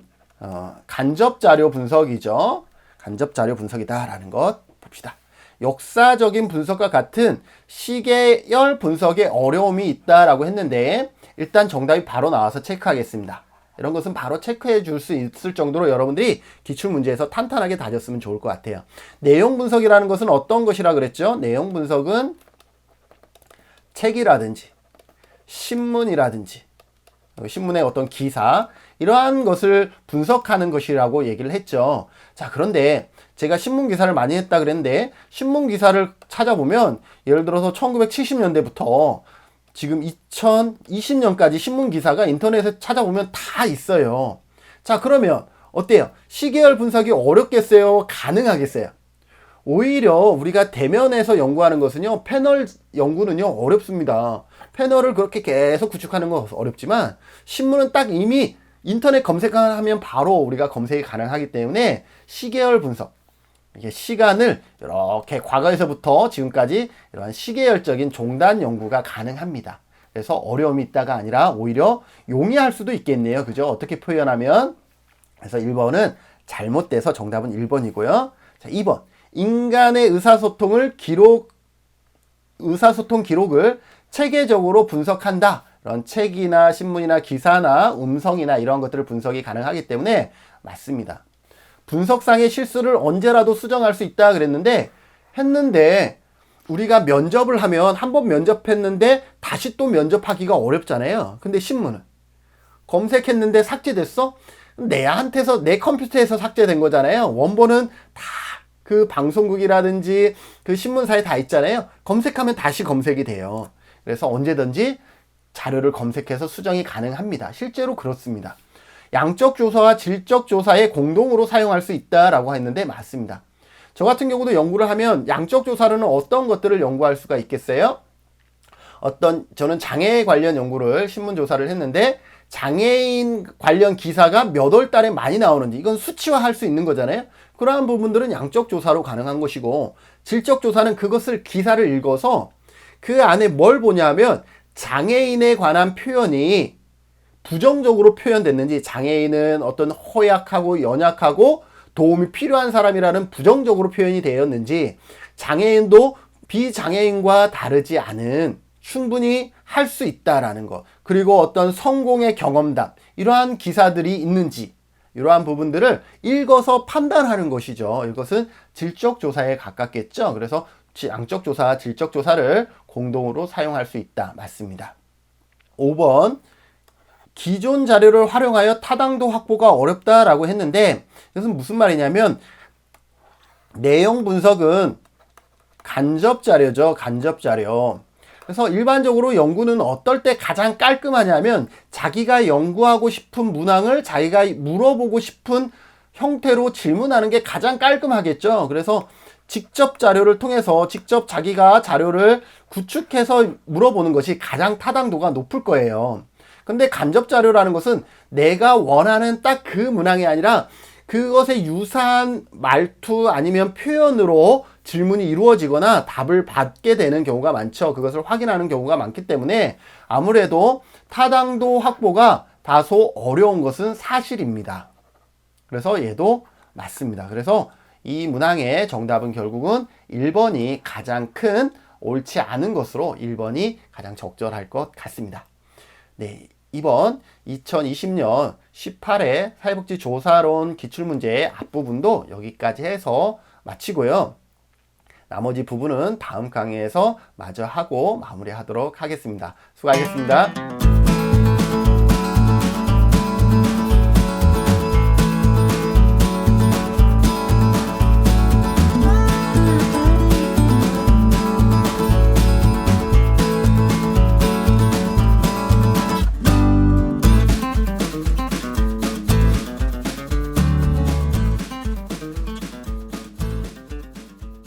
간접자료 분석이죠. 간접자료 분석이다라는 것 봅시다. 역사적인 분석과 같은 시계열 분석에 어려움이 있다라고 했는데 일단 정답이 바로 나와서 체크하겠습니다. 이런 것은 바로 체크해 줄 수 있을 정도로 여러분들이 기출문제에서 탄탄하게 다졌으면 좋을 것 같아요. 내용 분석이라는 것은 어떤 것이라 그랬죠? 내용 분석은 책이라든지 신문이라든지 신문의 어떤 기사 이러한 것을 분석하는 것이라고 얘기를 했죠. 자, 그런데 제가 신문 기사를 많이 했다 그랬는데 신문 기사를 찾아보면 예를 들어서 1970년대부터 지금 2020년까지 신문 기사가 인터넷에 찾아보면 다 있어요. 자, 그러면 어때요? 시계열 분석이 어렵겠어요? 가능하겠어요? 오히려 우리가 대면에서 연구하는 것은요, 패널 연구는요, 어렵습니다. 패널을 그렇게 계속 구축하는 건 어렵지만, 신문은 딱 이미 인터넷 검색하면 바로 우리가 검색이 가능하기 때문에 시계열 분석, 이게 시간을 이렇게 과거에서부터 지금까지 이러한 시계열적인 종단 연구가 가능합니다. 그래서 어려움이 있다가 아니라 오히려 용이할 수도 있겠네요. 그죠? 어떻게 표현하면? 그래서 1번은 잘못돼서 정답은 1번이고요. 자, 2번. 인간의 의사소통 기록을 체계적으로 분석한다. 이런 책이나 신문이나 기사나 음성이나 이런 것들을 분석이 가능하기 때문에 맞습니다. 분석상의 실수를 언제라도 수정할 수 있다 그랬는데 했는데 우리가 면접을 하면 한 번 면접했는데 다시 또 면접하기가 어렵잖아요. 근데 신문은 검색했는데 삭제됐어? 내한테서, 내 컴퓨터에서 삭제된 거잖아요. 원본은 다 그 방송국이라든지 그 신문사에 다 있잖아요. 검색하면 다시 검색이 돼요. 그래서 언제든지 자료를 검색해서 수정이 가능합니다. 실제로 그렇습니다. 양적 조사와 질적 조사에 공동으로 사용할 수 있다라고 했는데 맞습니다. 저 같은 경우도 연구를 하면 양적 조사로는 어떤 것들을 연구할 수가 있겠어요? 저는 장애 관련 연구를 신문 조사를 했는데 장애인 관련 기사가 몇 월 달에 많이 나오는지 이건 수치화할 수 있는 거잖아요. 그러한 부분들은 양적 조사로 가능한 것이고 질적 조사는 그것을 기사를 읽어서 그 안에 뭘 보냐면 장애인에 관한 표현이 부정적으로 표현됐는지 장애인은 어떤 허약하고 연약하고 도움이 필요한 사람이라는 부정적으로 표현이 되었는지 장애인도 비장애인과 다르지 않은 충분히 할 수 있다라는 것 그리고 어떤 성공의 경험담 이러한 기사들이 있는지 이러한 부분들을 읽어서 판단하는 것이죠. 이것은 질적 조사에 가깝겠죠. 그래서 양적 조사, 질적 조사를 공동으로 사용할 수 있다. 맞습니다. 5번 기존 자료를 활용하여 타당도 확보가 어렵다라고 했는데 이것은 무슨 말이냐면 내용 분석은 간접 자료죠. 간접 자료. 그래서 일반적으로 연구는 어떨 때 가장 깔끔하냐면 자기가 연구하고 싶은 문항을 자기가 물어보고 싶은 형태로 질문하는 게 가장 깔끔하겠죠. 그래서 직접 자료를 통해서 직접 자기가 자료를 구축해서 물어보는 것이 가장 타당도가 높을 거예요. 근데 간접 자료라는 것은 내가 원하는 딱 그 문항이 아니라 그것에 유사한 말투 아니면 표현으로 질문이 이루어지거나 답을 받게 되는 경우가 많죠. 그것을 확인하는 경우가 많기 때문에 아무래도 타당도 확보가 다소 어려운 것은 사실입니다. 그래서 얘도 맞습니다. 그래서 이 문항의 정답은 결국은 1번이 가장 큰 옳지 않은 것으로 1번이 가장 적절할 것 같습니다. 네, 2번 2020년 18회 사회복지조사론 기출문제의 앞부분도 여기까지 해서 마치고요. 나머지 부분은 다음 강의에서 마저 하고 마무리하도록 하겠습니다. 수고하셨습니다.